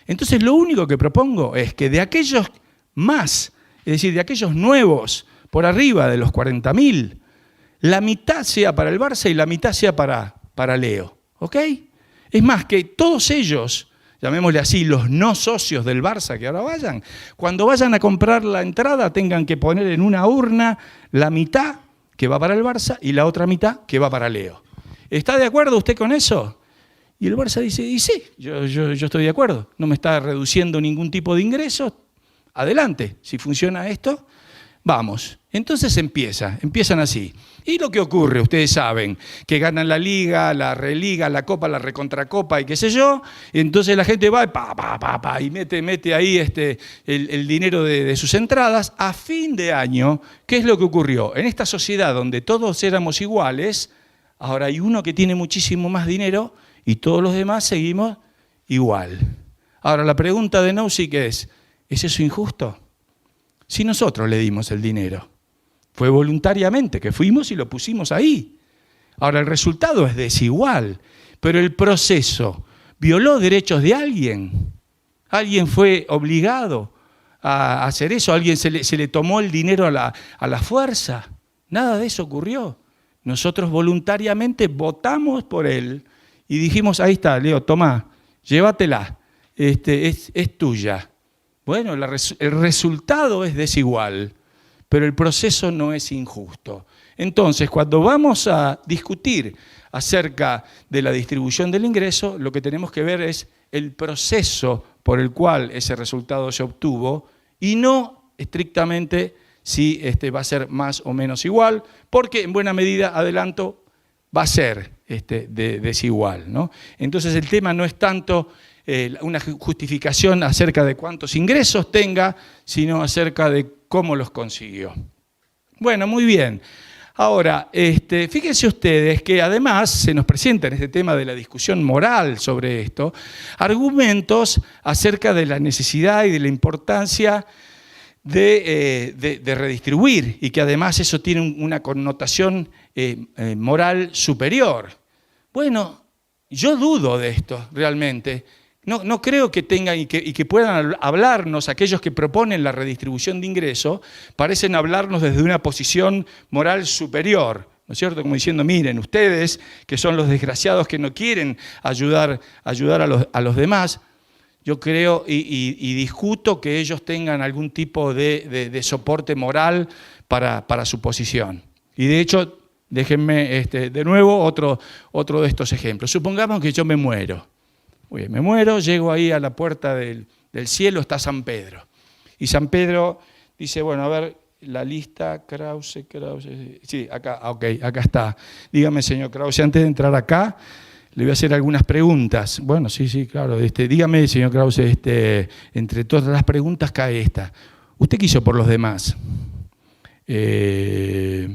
Entonces lo único que propongo es que de aquellos más, es decir, de aquellos nuevos, por arriba de los 40.000, la mitad sea para el Barça y la mitad sea para Leo. ¿Ok? Es más, que todos ellos, llamémosle así, los no socios del Barça que ahora vayan, cuando vayan a comprar la entrada tengan que poner en una urna la mitad que va para el Barça y la otra mitad que va para Leo. ¿Está de acuerdo usted con eso? Y el Barça dice, y sí, yo estoy de acuerdo, no me está reduciendo ningún tipo de ingresos, adelante, si funciona esto, vamos. Entonces empiezan así. Y lo que ocurre, ustedes saben, que ganan la Liga, la Religa, la Copa, la Recontracopa y qué sé yo, y entonces la gente va y mete ahí el dinero de sus entradas. A fin de año, ¿qué es lo que ocurrió? En esta sociedad donde todos éramos iguales, ahora hay uno que tiene muchísimo más dinero y todos los demás seguimos igual. Ahora la pregunta de Nausic ¿es eso injusto? Si nosotros le dimos el dinero, fue voluntariamente que fuimos y lo pusimos ahí. Ahora el resultado es desigual, pero el proceso violó derechos de alguien. Alguien fue obligado a hacer eso, a alguien se le tomó el dinero a la fuerza. Nada de eso ocurrió. Nosotros voluntariamente votamos por él y dijimos, ahí está, Leo, tomá, llévatela, es tuya. Bueno, el resultado es desigual, pero el proceso no es injusto. Entonces, cuando vamos a discutir acerca de la distribución del ingreso, lo que tenemos que ver es el proceso por el cual ese resultado se obtuvo y no estrictamente si va a ser más o menos igual, porque en buena medida, adelanto, va a ser desigual, ¿no? Entonces el tema no es tanto una justificación acerca de cuántos ingresos tenga, sino acerca de cómo los consiguió. Bueno, muy bien. Ahora, fíjense ustedes que además se nos presenta en este tema de la discusión moral sobre esto, argumentos acerca de la necesidad y de la importancia de redistribuir y que además eso tiene una connotación moral superior. Bueno, yo dudo de esto realmente. No creo que tengan y que puedan hablarnos, aquellos que proponen la redistribución de ingresos, parecen hablarnos desde una posición moral superior, ¿no es cierto? Como diciendo, miren, ustedes que son los desgraciados que no quieren ayudar a los demás, yo creo y discuto que ellos tengan algún tipo de soporte moral para su posición. Y de hecho, déjenme de nuevo otro de estos ejemplos. Supongamos que yo me muero. Muy bien, me muero, llego ahí a la puerta del cielo, está San Pedro. Y San Pedro dice, bueno, a ver, la lista, Krause, sí, acá, ok, acá está. Dígame, señor Krause, antes de entrar acá, le voy a hacer algunas preguntas. Bueno, sí, claro. Dígame, señor Krause, entre todas las preguntas cae esta. ¿Usted qué hizo por los demás? Yo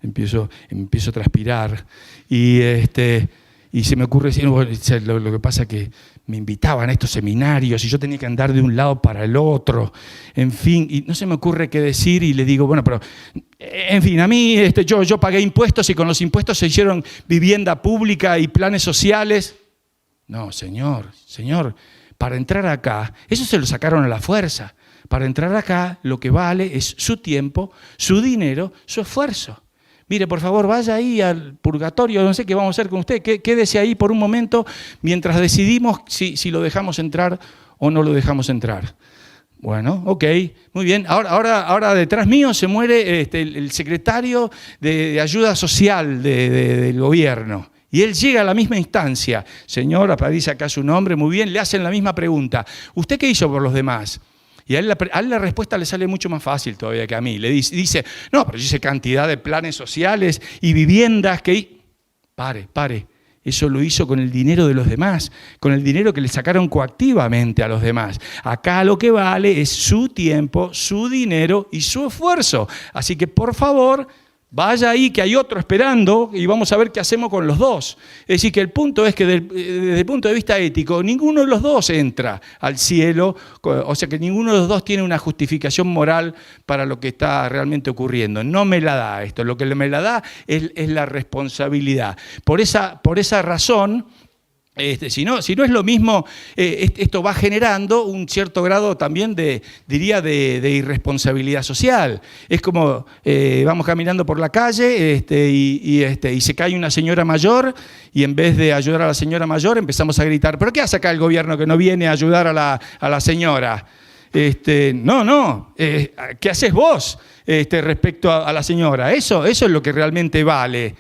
empiezo a transpirar y se me ocurre decir, bueno, lo que pasa es que me invitaban a estos seminarios y yo tenía que andar de un lado para el otro, en fin, y no se me ocurre qué decir y le digo, bueno, pero, en fin, a mí yo pagué impuestos y con los impuestos se hicieron vivienda pública y planes sociales. No, señor, para entrar acá, eso se lo sacaron a la fuerza. Para entrar acá lo que vale es su tiempo, su dinero, su esfuerzo. Mire, por favor, vaya ahí al purgatorio, no sé qué vamos a hacer con usted, quédese ahí por un momento mientras decidimos si lo dejamos entrar o no lo dejamos entrar. Bueno, ok, muy bien. Ahora detrás mío se muere el secretario de ayuda social del gobierno. Y él llega a la misma instancia. Señor, aparece acá su nombre, muy bien, le hacen la misma pregunta. ¿Usted qué hizo por los demás? Y a él la respuesta le sale mucho más fácil todavía que a mí. Le dice, no, pero yo hice cantidad de planes sociales y viviendas que... Pare. Eso lo hizo con el dinero de los demás, con el dinero que le sacaron coactivamente a los demás. Acá lo que vale es su tiempo, su dinero y su esfuerzo. Así que, por favor, vaya ahí que hay otro esperando y vamos a ver qué hacemos con los dos. Es decir, que el punto es que desde el punto de vista ético, ninguno de los dos entra al cielo, o sea que ninguno de los dos tiene una justificación moral para lo que está realmente ocurriendo. No me la da esto, lo que me la da es la responsabilidad. Por esa razón, si no es lo mismo, esto va generando un cierto grado también de irresponsabilidad social. Es como vamos caminando por la calle y se cae una señora mayor y en vez de ayudar a la señora mayor empezamos a gritar, ¿pero qué hace acá el gobierno que no viene a ayudar a la señora? No, ¿qué haces vos respecto a la señora? Eso es lo que realmente vale.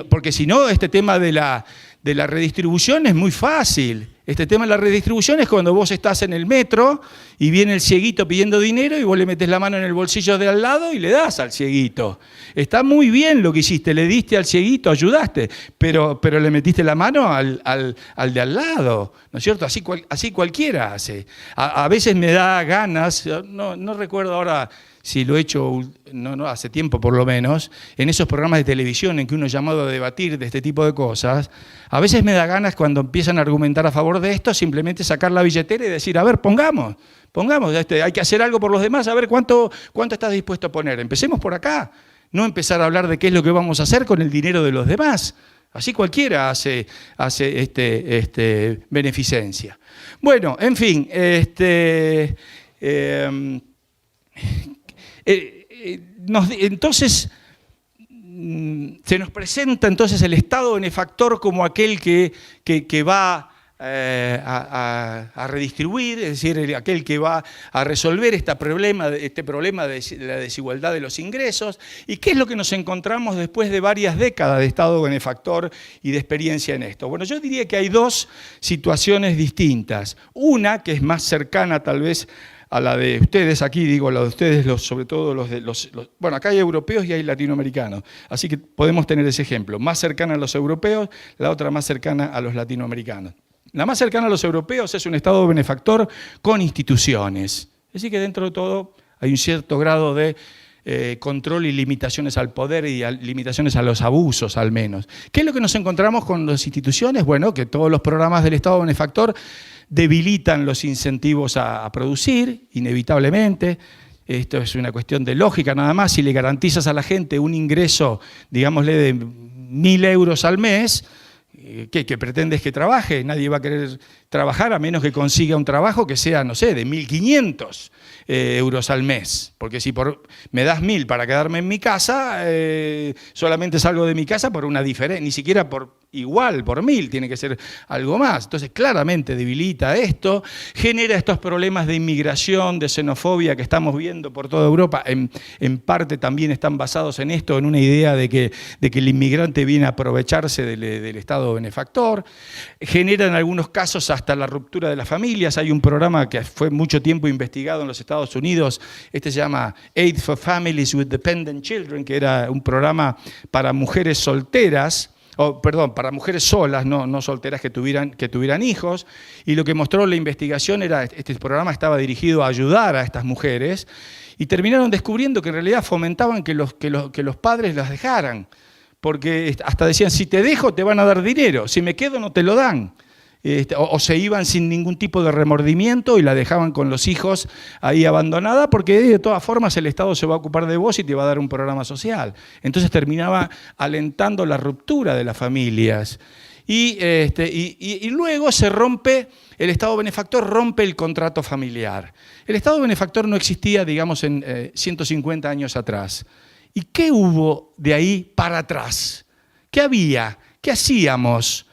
Porque si no, este tema de la redistribución es muy fácil. Este tema de la redistribución es cuando vos estás en el metro y viene el cieguito pidiendo dinero y vos le metés la mano en el bolsillo de al lado y le das al cieguito. Está muy bien lo que hiciste, le diste al cieguito, ayudaste, pero le metiste la mano al de al lado, ¿no es cierto? Así cualquiera hace. A veces me da ganas, no recuerdo ahora si lo he hecho, no hace tiempo por lo menos, en esos programas de televisión en que uno es llamado a debatir de este tipo de cosas, a veces me da ganas cuando empiezan a argumentar a favor de esto, simplemente sacar la billetera y decir, a ver, pongamos, hay que hacer algo por los demás, a ver cuánto estás dispuesto a poner. Empecemos por acá, no empezar a hablar de qué es lo que vamos a hacer con el dinero de los demás. Así cualquiera hace beneficencia. Bueno, en fin, entonces se nos presenta entonces el Estado benefactor como aquel que va a redistribuir, es decir, aquel que va a resolver este problema de la desigualdad de los ingresos. ¿Y qué es lo que nos encontramos después de varias décadas de Estado benefactor y de experiencia en esto? Bueno, yo diría que hay dos situaciones distintas. Una que es más cercana tal vez a la de ustedes, aquí digo la de ustedes, sobre todo bueno, acá hay europeos y hay latinoamericanos, así que podemos tener ese ejemplo, más cercana a los europeos, la otra más cercana a los latinoamericanos. La más cercana a los europeos es un Estado benefactor con instituciones, es decir que dentro de todo hay un cierto grado de control y limitaciones al poder y limitaciones a los abusos al menos. ¿Qué es lo que nos encontramos con las instituciones? Bueno, que todos los programas del Estado benefactor debilitan los incentivos a producir, inevitablemente. Esto es una cuestión de lógica nada más. Si le garantizas a la gente un ingreso, digámosle, de 1.000 euros al mes, ¿qué pretendes que trabaje? Nadie va a querer trabajar a menos que consiga un trabajo que sea, no sé, de 1.500 euros al mes. Porque si me das 1.000 para quedarme en mi casa, solamente salgo de mi casa por una diferencia, ni siquiera por 1.000, tiene que ser algo más. Entonces, claramente debilita esto, genera estos problemas de inmigración, de xenofobia que estamos viendo por toda Europa. En parte también están basados en esto, en una idea de que el inmigrante viene a aprovecharse del Estado benefactor. Genera en algunos casos hasta la ruptura de las familias. Hay un programa que fue mucho tiempo investigado en los Estados Unidos, se llama Aid for Families with Dependent Children, que era un programa para mujeres solteras, para mujeres solas, no solteras que tuvieran hijos, y lo que mostró la investigación era, este programa estaba dirigido a ayudar a estas mujeres, y terminaron descubriendo que en realidad fomentaban que los padres las dejaran, porque hasta decían, si te dejo te van a dar dinero, si me quedo no te lo dan. O se iban sin ningún tipo de remordimiento y la dejaban con los hijos ahí abandonada, porque de todas formas el Estado se va a ocupar de vos y te va a dar un programa social. Entonces terminaba alentando la ruptura de las familias. Y luego se rompe, el Estado benefactor rompe el contrato familiar. El Estado benefactor no existía, digamos, en 150 años atrás. ¿Y qué hubo de ahí para atrás? ¿Qué había? ¿Qué hacíamos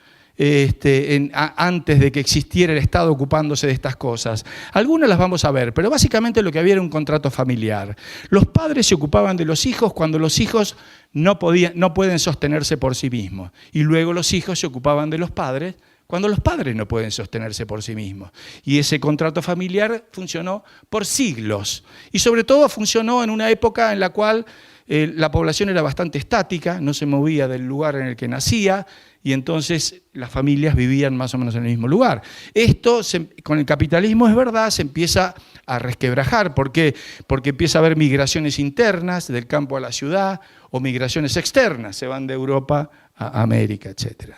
antes de que existiera el Estado ocupándose de estas cosas? Algunas las vamos a ver, pero básicamente lo que había era un contrato familiar. Los padres se ocupaban de los hijos cuando los hijos no pueden sostenerse por sí mismos. Y luego los hijos se ocupaban de los padres cuando los padres no pueden sostenerse por sí mismos. Y ese contrato familiar funcionó por siglos. Y sobre todo funcionó en una época en la cual la población era bastante estática, no se movía del lugar en el que nacía, y entonces las familias vivían más o menos en el mismo lugar. Esto, con el capitalismo es verdad, se empieza a resquebrajar. ¿Por qué? Porque empieza a haber migraciones internas del campo a la ciudad o migraciones externas, se van de Europa a América, etc.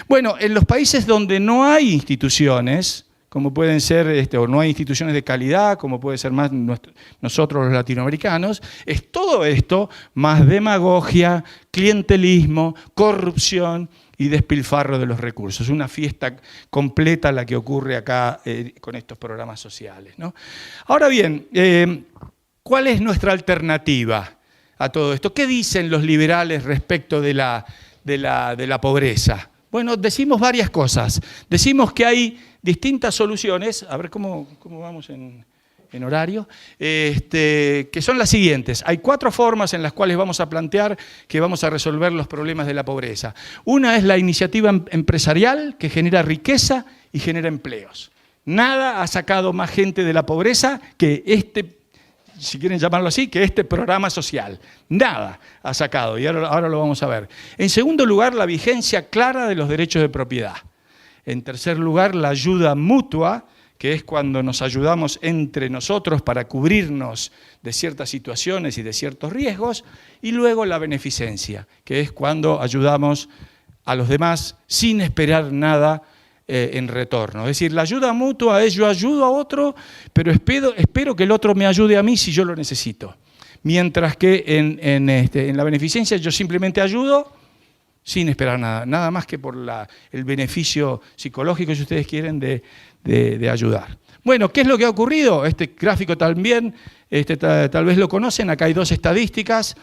Bueno, en los países donde no hay instituciones, como pueden ser, o no hay instituciones de calidad, como puede ser más nosotros los latinoamericanos, es todo esto más demagogia, clientelismo, corrupción y despilfarro de los recursos. Una fiesta completa la que ocurre acá con estos programas sociales, ¿no? Ahora bien, ¿cuál es nuestra alternativa a todo esto? ¿Qué dicen los liberales respecto de la pobreza? Bueno, decimos varias cosas. Decimos que hay distintas soluciones, a ver cómo vamos en horario, que son las siguientes. Hay 4 formas en las cuales vamos a plantear que vamos a resolver los problemas de la pobreza. Una es la iniciativa empresarial, que genera riqueza y genera empleos. Nada ha sacado más gente de la pobreza que si quieren llamarlo así, que este programa social. Nada ha sacado, y ahora lo vamos a ver. En segundo lugar, la vigencia clara de los derechos de propiedad. En tercer lugar, la ayuda mutua, que es cuando nos ayudamos entre nosotros para cubrirnos de ciertas situaciones y de ciertos riesgos. Y luego la beneficencia, que es cuando ayudamos a los demás sin esperar nada en retorno. Es decir, la ayuda mutua es yo ayudo a otro, pero espero que el otro me ayude a mí si yo lo necesito. Mientras que en la beneficencia yo simplemente ayudo sin esperar nada, nada más que por el beneficio psicológico, si ustedes quieren, de ayudar. Bueno, ¿qué es lo que ha ocurrido? Este gráfico también, tal vez lo conocen, acá hay 2 estadísticas.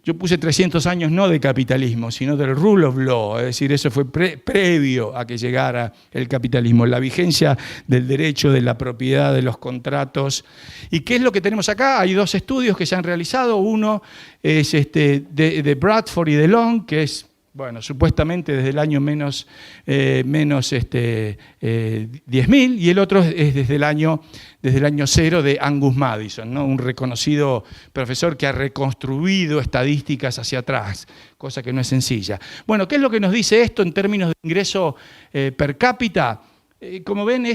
Yo puse 300 años no de capitalismo, sino del rule of law, es decir, eso fue previo a que llegara el capitalismo, la vigencia del derecho, de la propiedad, de los contratos. ¿Y qué es lo que tenemos acá? Hay 2 estudios que se han realizado, uno es de Bradford y de Long, que es, bueno, supuestamente desde el año menos 10.000, y el otro es desde el año 0 de Angus Maddison, ¿no? Un reconocido profesor que ha reconstruido estadísticas hacia atrás, cosa que no es sencilla. Bueno, ¿qué es lo que nos dice esto en términos de ingreso per cápita? Como ven,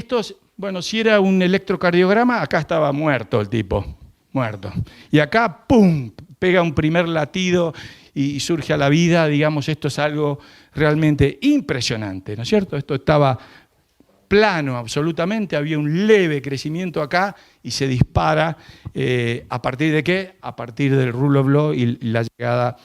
bueno, si era un electrocardiograma, acá estaba muerto el tipo, muerto. Y acá, ¡pum!, pega un primer latido y surge a la vida, digamos, esto es algo realmente impresionante, ¿no es cierto? Esto estaba plano absolutamente, había un leve crecimiento acá y se dispara, ¿a partir de qué? A partir del rule of law y la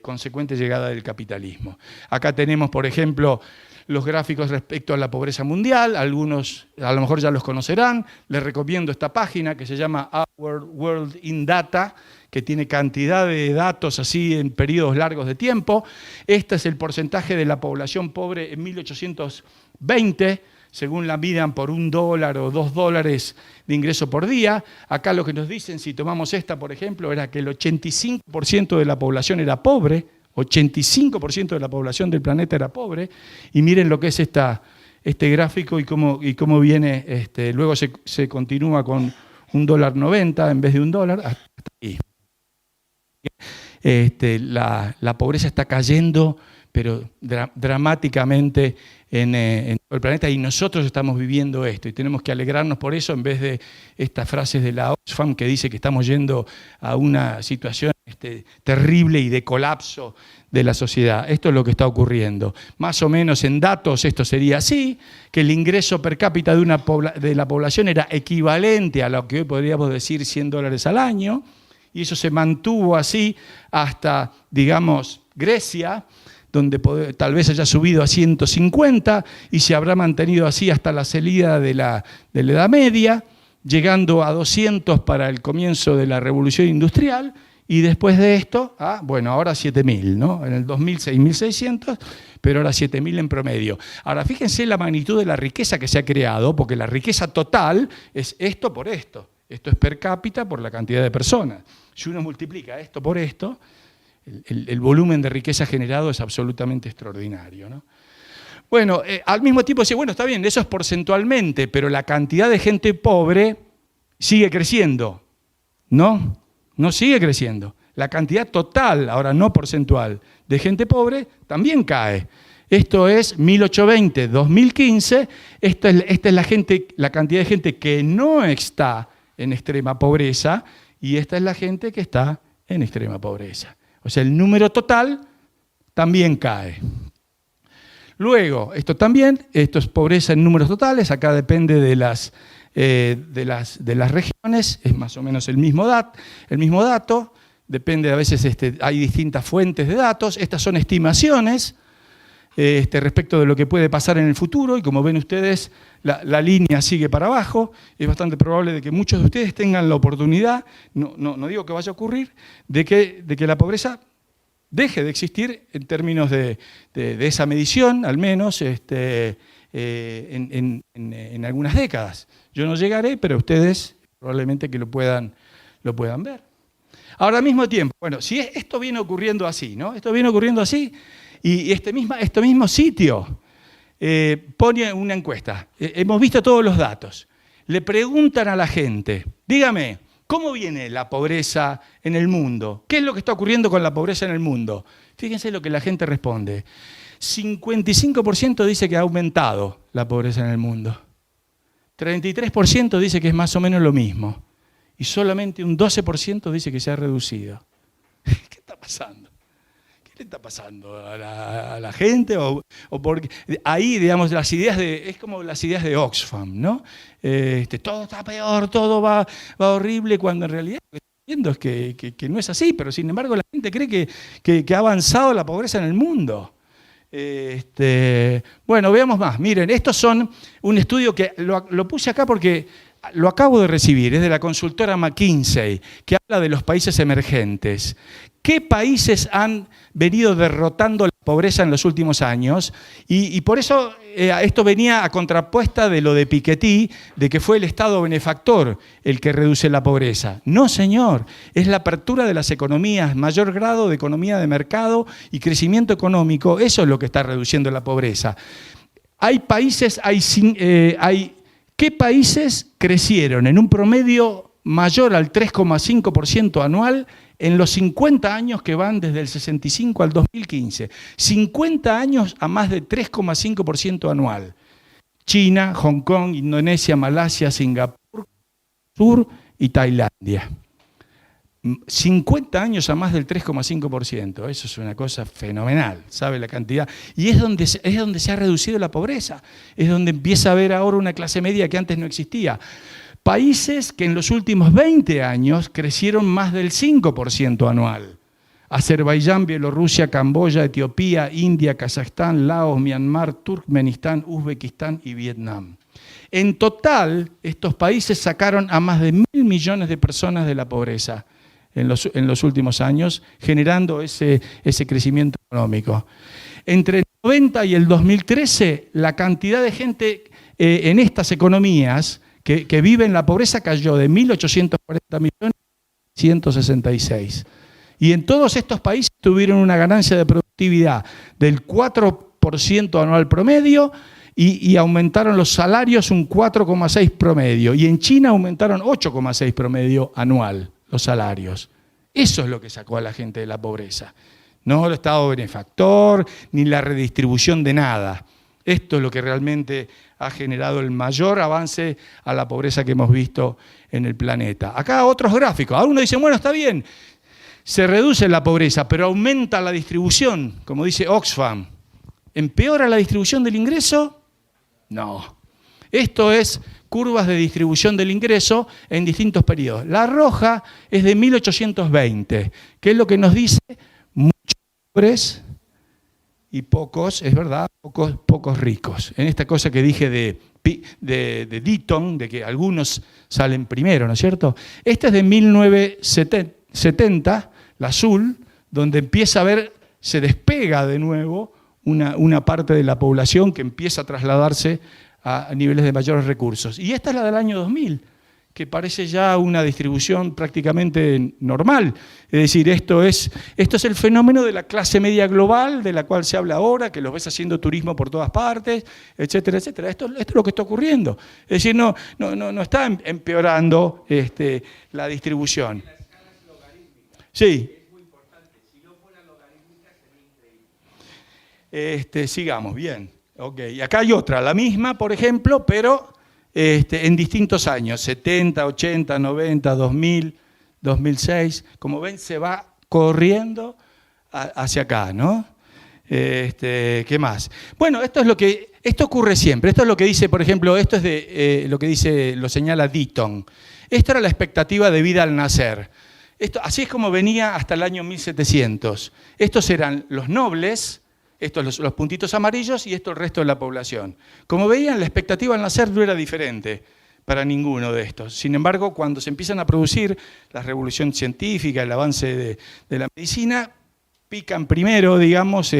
consecuente llegada del capitalismo. Acá tenemos, por ejemplo, los gráficos respecto a la pobreza mundial, algunos a lo mejor ya los conocerán, les recomiendo esta página que se llama Our World in Data, que tiene cantidad de datos así en periodos largos de tiempo. Este es el porcentaje de la población pobre en 1820, según la midan por $1 o $2 de ingreso por día. Acá lo que nos dicen, si tomamos esta, por ejemplo, era que el 85% de la población era pobre, 85% de la población del planeta era pobre, y miren lo que es este gráfico y cómo viene, luego se continúa con $1.90 en vez de $1, hasta ahí. La pobreza está cayendo, pero dramáticamente en todo el planeta, y nosotros estamos viviendo esto y tenemos que alegrarnos por eso en vez de estas frases de la Oxfam que dice que estamos yendo a una situación terrible y de colapso de la sociedad. Esto es lo que está ocurriendo. Más o menos en datos esto sería así, que el ingreso per cápita de la población era equivalente a lo que hoy podríamos decir $100 al año, y eso se mantuvo así hasta, digamos, Grecia, donde tal vez haya subido a 150 y se habrá mantenido así hasta la salida de la Edad Media, llegando a 200 para el comienzo de la Revolución Industrial, y después de esto, ahora 7.000, ¿no? En el 2000 6.600, pero ahora 7.000 en promedio. Ahora, fíjense la magnitud de la riqueza que se ha creado, porque la riqueza total es esto por esto. Esto es per cápita por la cantidad de personas. Si uno multiplica esto por esto, el volumen de riqueza generado es absolutamente extraordinario, ¿no? Bueno, al mismo tiempo dice, bueno, está bien, eso es porcentualmente, pero la cantidad de gente pobre sigue creciendo, ¿no? No sigue creciendo. La cantidad total, ahora no porcentual, de gente pobre también cae. Esto es 1820-2015. Esta es la cantidad de gente que no está en extrema pobreza y esta es la gente que está en extrema pobreza. O sea, el número total también cae. Luego, esto es pobreza en números totales, acá depende de las regiones, es más o menos el mismo dato, depende, a veces hay distintas fuentes de datos, estas son estimaciones respecto de lo que puede pasar en el futuro, y como ven ustedes, la línea sigue para abajo. Es bastante probable de que muchos de ustedes tengan la oportunidad, no digo que vaya a ocurrir, de que la pobreza deje de existir en términos de esa medición, al menos en algunas décadas. Yo no llegaré, pero ustedes probablemente que lo puedan ver. Ahora, al mismo tiempo, bueno, si esto viene ocurriendo así, ¿no? Esto viene ocurriendo así, y este mismo sitio pone una encuesta. Hemos visto todos los datos. Le preguntan a la gente, dígame, ¿cómo viene la pobreza en el mundo? ¿Qué es lo que está ocurriendo con la pobreza en el mundo? Fíjense lo que la gente responde. 55% dice que ha aumentado la pobreza en el mundo. 33% dice que es más o menos lo mismo. Y solamente un 12% dice que se ha reducido. ¿Qué está pasando? ¿Qué le está pasando a la gente? O porque ahí, digamos, es como las ideas de Oxfam, ¿no? Todo está peor, todo va horrible, cuando en realidad lo que estoy viendo es que no es así, pero sin embargo la gente cree que ha avanzado la pobreza en el mundo. Bueno, veamos más. Miren, estos son un estudio que lo puse acá porque lo acabo de recibir, es de la consultora McKinsey, que habla de los países emergentes. ¿Qué países han venido derrotando la pobreza en los últimos años? Y por eso esto venía a contrapuesta de lo de Piketty, de que fue el Estado benefactor el que reduce la pobreza. No, señor, es la apertura de las economías, mayor grado de economía de mercado y crecimiento económico, eso es lo que está reduciendo la pobreza. ¿Qué países crecieron en un promedio mayor al 3,5% anual en los 50 años que van desde el 65 al 2015? 50 años a más de 3,5% anual. China, Hong Kong, Indonesia, Malasia, Singapur, Sur y Tailandia. 50 años a más del 3,5%. Eso es una cosa fenomenal, ¿sabe la cantidad? Y es donde se ha reducido la pobreza. Es donde empieza a haber ahora una clase media que antes no existía. Países que en los últimos 20 años crecieron más del 5% anual. Azerbaiyán, Bielorrusia, Camboya, Etiopía, India, Kazajstán, Laos, Myanmar, Turkmenistán, Uzbekistán y Vietnam. En total, estos países sacaron a más de 1.000 millones de personas de la pobreza en los últimos años, generando ese crecimiento económico. Entre el 90 y el 2013, la cantidad de gente en estas economías que vive en la pobreza cayó de 1.840 millones a 166. Y en todos estos países tuvieron una ganancia de productividad del 4% anual promedio y aumentaron los salarios un 4,6 promedio. Y en China aumentaron 8,6 promedio anual los salarios. Eso es lo que sacó a la gente de la pobreza. No el Estado benefactor, ni la redistribución de nada. Esto es lo que realmente ha generado el mayor avance a la pobreza que hemos visto en el planeta. Acá otros gráficos. Ahora uno dice, bueno, está bien, se reduce la pobreza, pero aumenta la distribución, como dice Oxfam. ¿Empeora la distribución del ingreso? No. Esto es curvas de distribución del ingreso en distintos periodos. La roja es de 1820, que es lo que nos dice muchos pobres y pocos, es verdad, pocos ricos. En esta cosa que dije de Deaton, de que algunos salen primero, ¿no es cierto? Esta es de 1970, la azul, donde empieza a ver, se despega de nuevo una parte de la población que empieza a trasladarse a niveles de mayores recursos. Y esta es la del año 2000, que parece ya una distribución prácticamente normal. Es decir, esto es el fenómeno de la clase media global, de la cual se habla ahora, que los ves haciendo turismo por todas partes, etcétera, etcétera. Esto es lo que está ocurriendo. Es decir, no está empeorando la distribución. Sí. Sigamos, bien. Okay. Y acá hay otra, la misma, por ejemplo, pero en distintos años, 70, 80, 90, 2000, 2006. Como ven, se va corriendo hacia acá, ¿no? ¿Qué más? Bueno, esto ocurre siempre. Esto es lo que dice, por ejemplo, esto es de lo que dice, lo señala Deaton. Esta era la expectativa de vida al nacer. Así es como venía hasta el año 1700. Estos eran los nobles, estos los puntitos amarillos y esto el resto de la población. Como veían, la expectativa al nacer no era diferente para ninguno de estos. Sin embargo, cuando se empiezan a producir la revolución científica, el avance de la medicina, pican primero, digamos,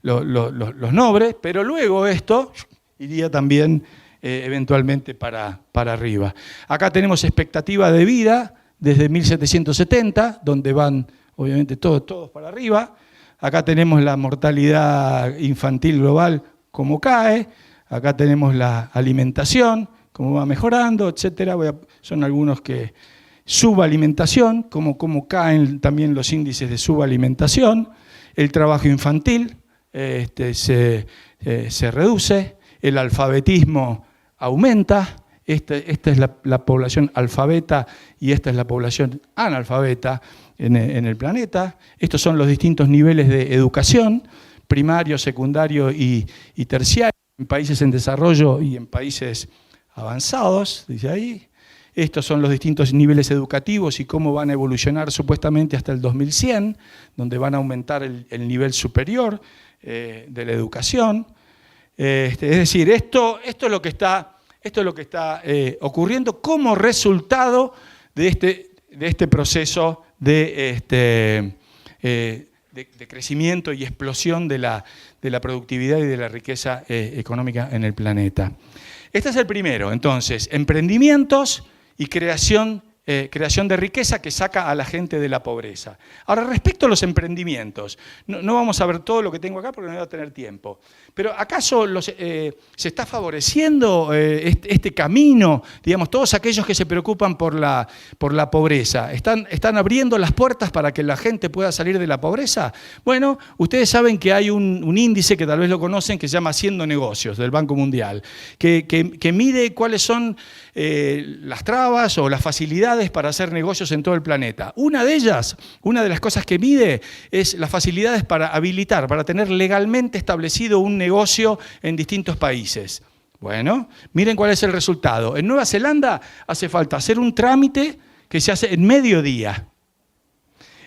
los nobles, pero luego esto iría también eventualmente para arriba. Acá tenemos expectativa de vida desde 1770, donde van obviamente todos para arriba. Acá tenemos la mortalidad infantil global, cómo cae. Acá tenemos la alimentación, cómo va mejorando, etcétera. Son algunos que subalimentación, cómo caen también los índices de subalimentación. El trabajo infantil se reduce. El alfabetismo aumenta. Esta es la población alfabeta y esta es la población analfabeta en el planeta. Estos son los distintos niveles de educación, primario, secundario y terciario, en países en desarrollo y en países avanzados, dice ahí. Estos son los distintos niveles educativos y cómo van a evolucionar supuestamente hasta el 2100, donde van a aumentar el nivel superior de la educación. Es decir, esto es lo que está ocurriendo como resultado de este proceso de crecimiento y explosión de la productividad y de la riqueza económica en el planeta. Este es el primero, entonces, emprendimientos y creación de riqueza que saca a la gente de la pobreza. Ahora, respecto a los emprendimientos, no vamos a ver todo lo que tengo acá porque no voy a tener tiempo, pero ¿acaso se está favoreciendo este camino? Digamos, todos aquellos que se preocupan por la pobreza, ¿están abriendo las puertas para que la gente pueda salir de la pobreza? Bueno, ustedes saben que hay un índice que tal vez lo conocen que se llama Haciendo Negocios del Banco Mundial, que mide cuáles son las trabas o las facilidades para hacer negocios en todo el planeta. Una de las cosas que mide es las facilidades para habilitar, para tener legalmente establecido un negocio en distintos países. Bueno, miren cuál es el resultado. En Nueva Zelanda hace falta hacer un trámite que se hace en medio día.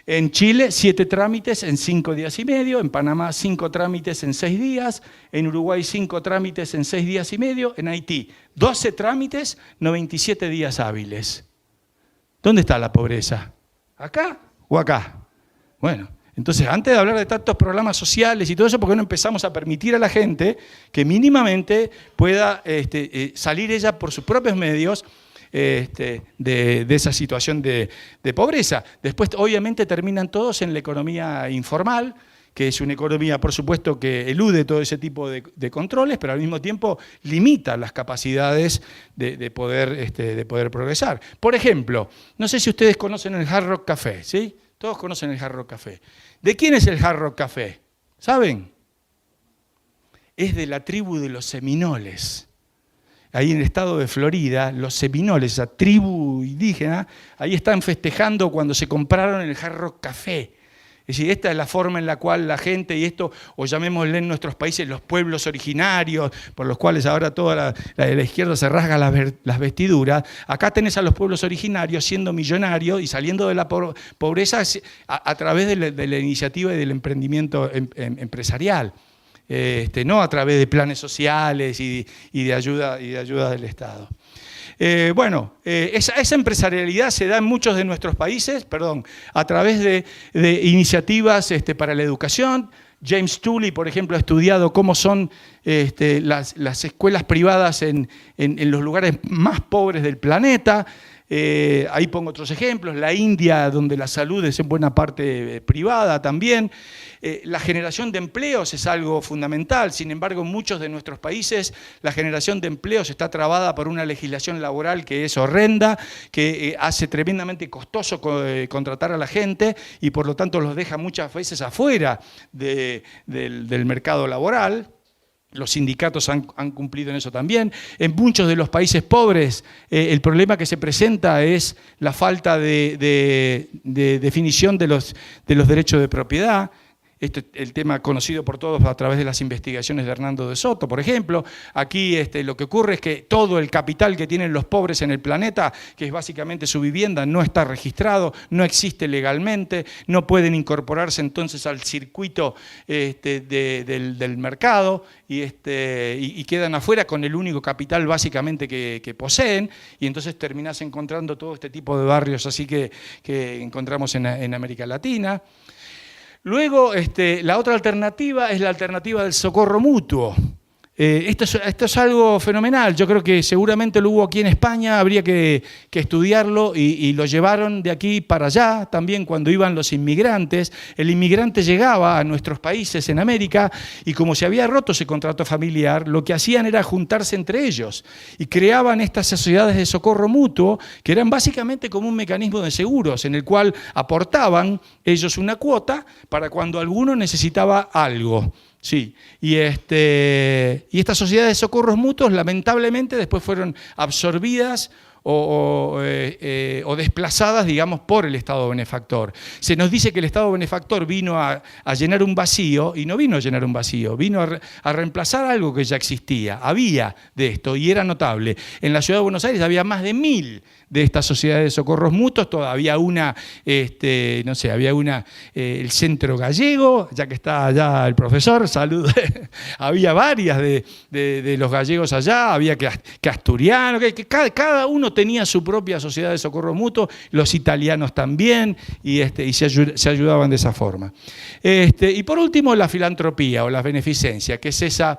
En Chile, 7 trámites en 5 días y medio. En Panamá, 5 trámites en 6 días. En Uruguay, 5 trámites en 6 días y medio. En Haití, 12 trámites, 97 días hábiles. ¿Dónde está la pobreza? ¿Acá o acá? Bueno, entonces, antes de hablar de tantos programas sociales y todo eso, ¿por qué no empezamos a permitir a la gente que mínimamente pueda salir ella por sus propios medios de esa situación de pobreza? Después, obviamente, terminan todos en la economía informal, que es una economía, por supuesto, que elude todo ese tipo de controles, pero al mismo tiempo limita las capacidades de poder progresar. Por ejemplo, no sé si ustedes conocen el Hard Rock Café, ¿sí? Todos conocen el Hard Rock Café. ¿De quién es el Hard Rock Café? ¿Saben? Es de la tribu de los seminoles. Ahí en el estado de Florida, los seminoles, esa tribu indígena, ahí están festejando cuando se compraron el Hard Rock Café. Es decir, esta es la forma en la cual la gente, y esto, o llamémosle en nuestros países los pueblos originarios, por los cuales ahora toda la izquierda se rasga las vestiduras, acá tenés a los pueblos originarios siendo millonarios y saliendo de la pobreza a través de la iniciativa y del emprendimiento empresarial. No a través de planes sociales y de ayuda del Estado. Esa empresarialidad se da en muchos de nuestros países, a través de iniciativas para la educación. James Tooley, por ejemplo, ha estudiado cómo son las escuelas privadas en los lugares más pobres del planeta. Ahí pongo otros ejemplos, la India, donde la salud es en buena parte privada también. La generación de empleos es algo fundamental, sin embargo, en muchos de nuestros países la generación de empleos está trabada por una legislación laboral que es horrenda, que hace tremendamente costoso contratar a la gente y por lo tanto los deja muchas veces afuera del mercado laboral. Los sindicatos han cumplido en eso también. En muchos de los países pobres el problema que se presenta es la falta de definición de los derechos de propiedad. Este es el tema conocido por todos a través de las investigaciones de Hernando de Soto, por ejemplo. Aquí lo que ocurre es que todo el capital que tienen los pobres en el planeta, que es básicamente su vivienda, no está registrado, no existe legalmente, no pueden incorporarse entonces al circuito del mercado y quedan afuera con el único capital básicamente que poseen, y entonces terminás encontrando todo este tipo de barrios así que encontramos en América Latina. Luego, la otra alternativa es la alternativa del socorro mutuo. Esto es algo fenomenal, yo creo que seguramente lo hubo aquí en España, habría que estudiarlo y lo llevaron de aquí para allá también cuando iban los inmigrantes. El inmigrante llegaba a nuestros países en América y como se había roto ese contrato familiar, lo que hacían era juntarse entre ellos y creaban estas sociedades de socorro mutuo que eran básicamente como un mecanismo de seguros en el cual aportaban ellos una cuota para cuando alguno necesitaba algo. Sí, y estas sociedades de socorros mutuos lamentablemente después fueron absorbidas o desplazadas, digamos, por el Estado benefactor. Se nos dice que el Estado benefactor vino a llenar un vacío, y no vino a llenar un vacío, vino a reemplazar algo que ya existía. Había de esto, y era notable. En la Ciudad de Buenos Aires había más de 1000 de estas sociedades de socorros mutuos, todavía una, no sé, había una, el Centro Gallego, ya que está allá el profesor, salud, había varias de los gallegos allá, había que asturianos, que cada uno tenía su propia sociedad de socorro mutuo, los italianos también, y se ayudaban de esa forma. Y por último, la filantropía o la beneficencia, que es esa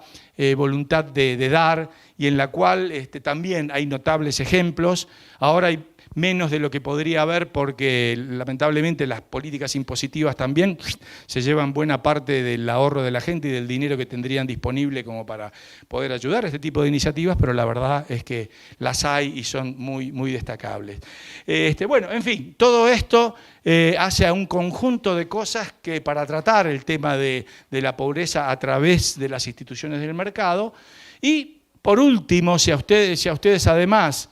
voluntad de dar, y en la cual también hay notables ejemplos. Ahora hay menos de lo que podría haber porque lamentablemente las políticas impositivas también se llevan buena parte del ahorro de la gente y del dinero que tendrían disponible como para poder ayudar a este tipo de iniciativas, pero la verdad es que las hay y son muy, muy destacables. Bueno, en fin, todo esto hace a un conjunto de cosas que para tratar el tema de la pobreza a través de las instituciones del mercado. Y por último, si a ustedes además,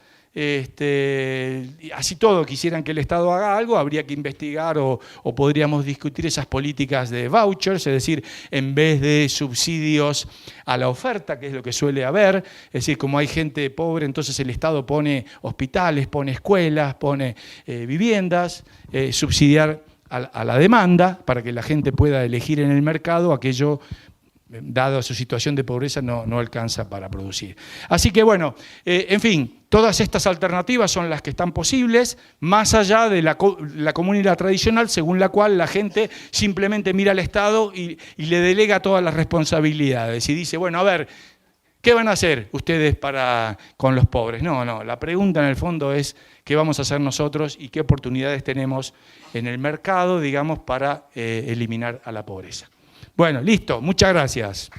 así todo, quisieran que el Estado haga algo, habría que investigar o podríamos discutir esas políticas de vouchers, es decir, en vez de subsidios a la oferta, que es lo que suele haber, es decir, como hay gente pobre, entonces el Estado pone hospitales, pone escuelas, pone viviendas, subsidiar a la demanda para que la gente pueda elegir en el mercado aquello dado su situación de pobreza, no alcanza para producir. Así que bueno, en fin, todas estas alternativas son las que están posibles, más allá de la común y la tradicional, según la cual la gente simplemente mira al Estado y le delega todas las responsabilidades. Y dice, bueno, a ver, ¿qué van a hacer ustedes con los pobres? No, la pregunta en el fondo es qué vamos a hacer nosotros y qué oportunidades tenemos en el mercado, digamos, para eliminar a la pobreza. Bueno, listo, muchas gracias.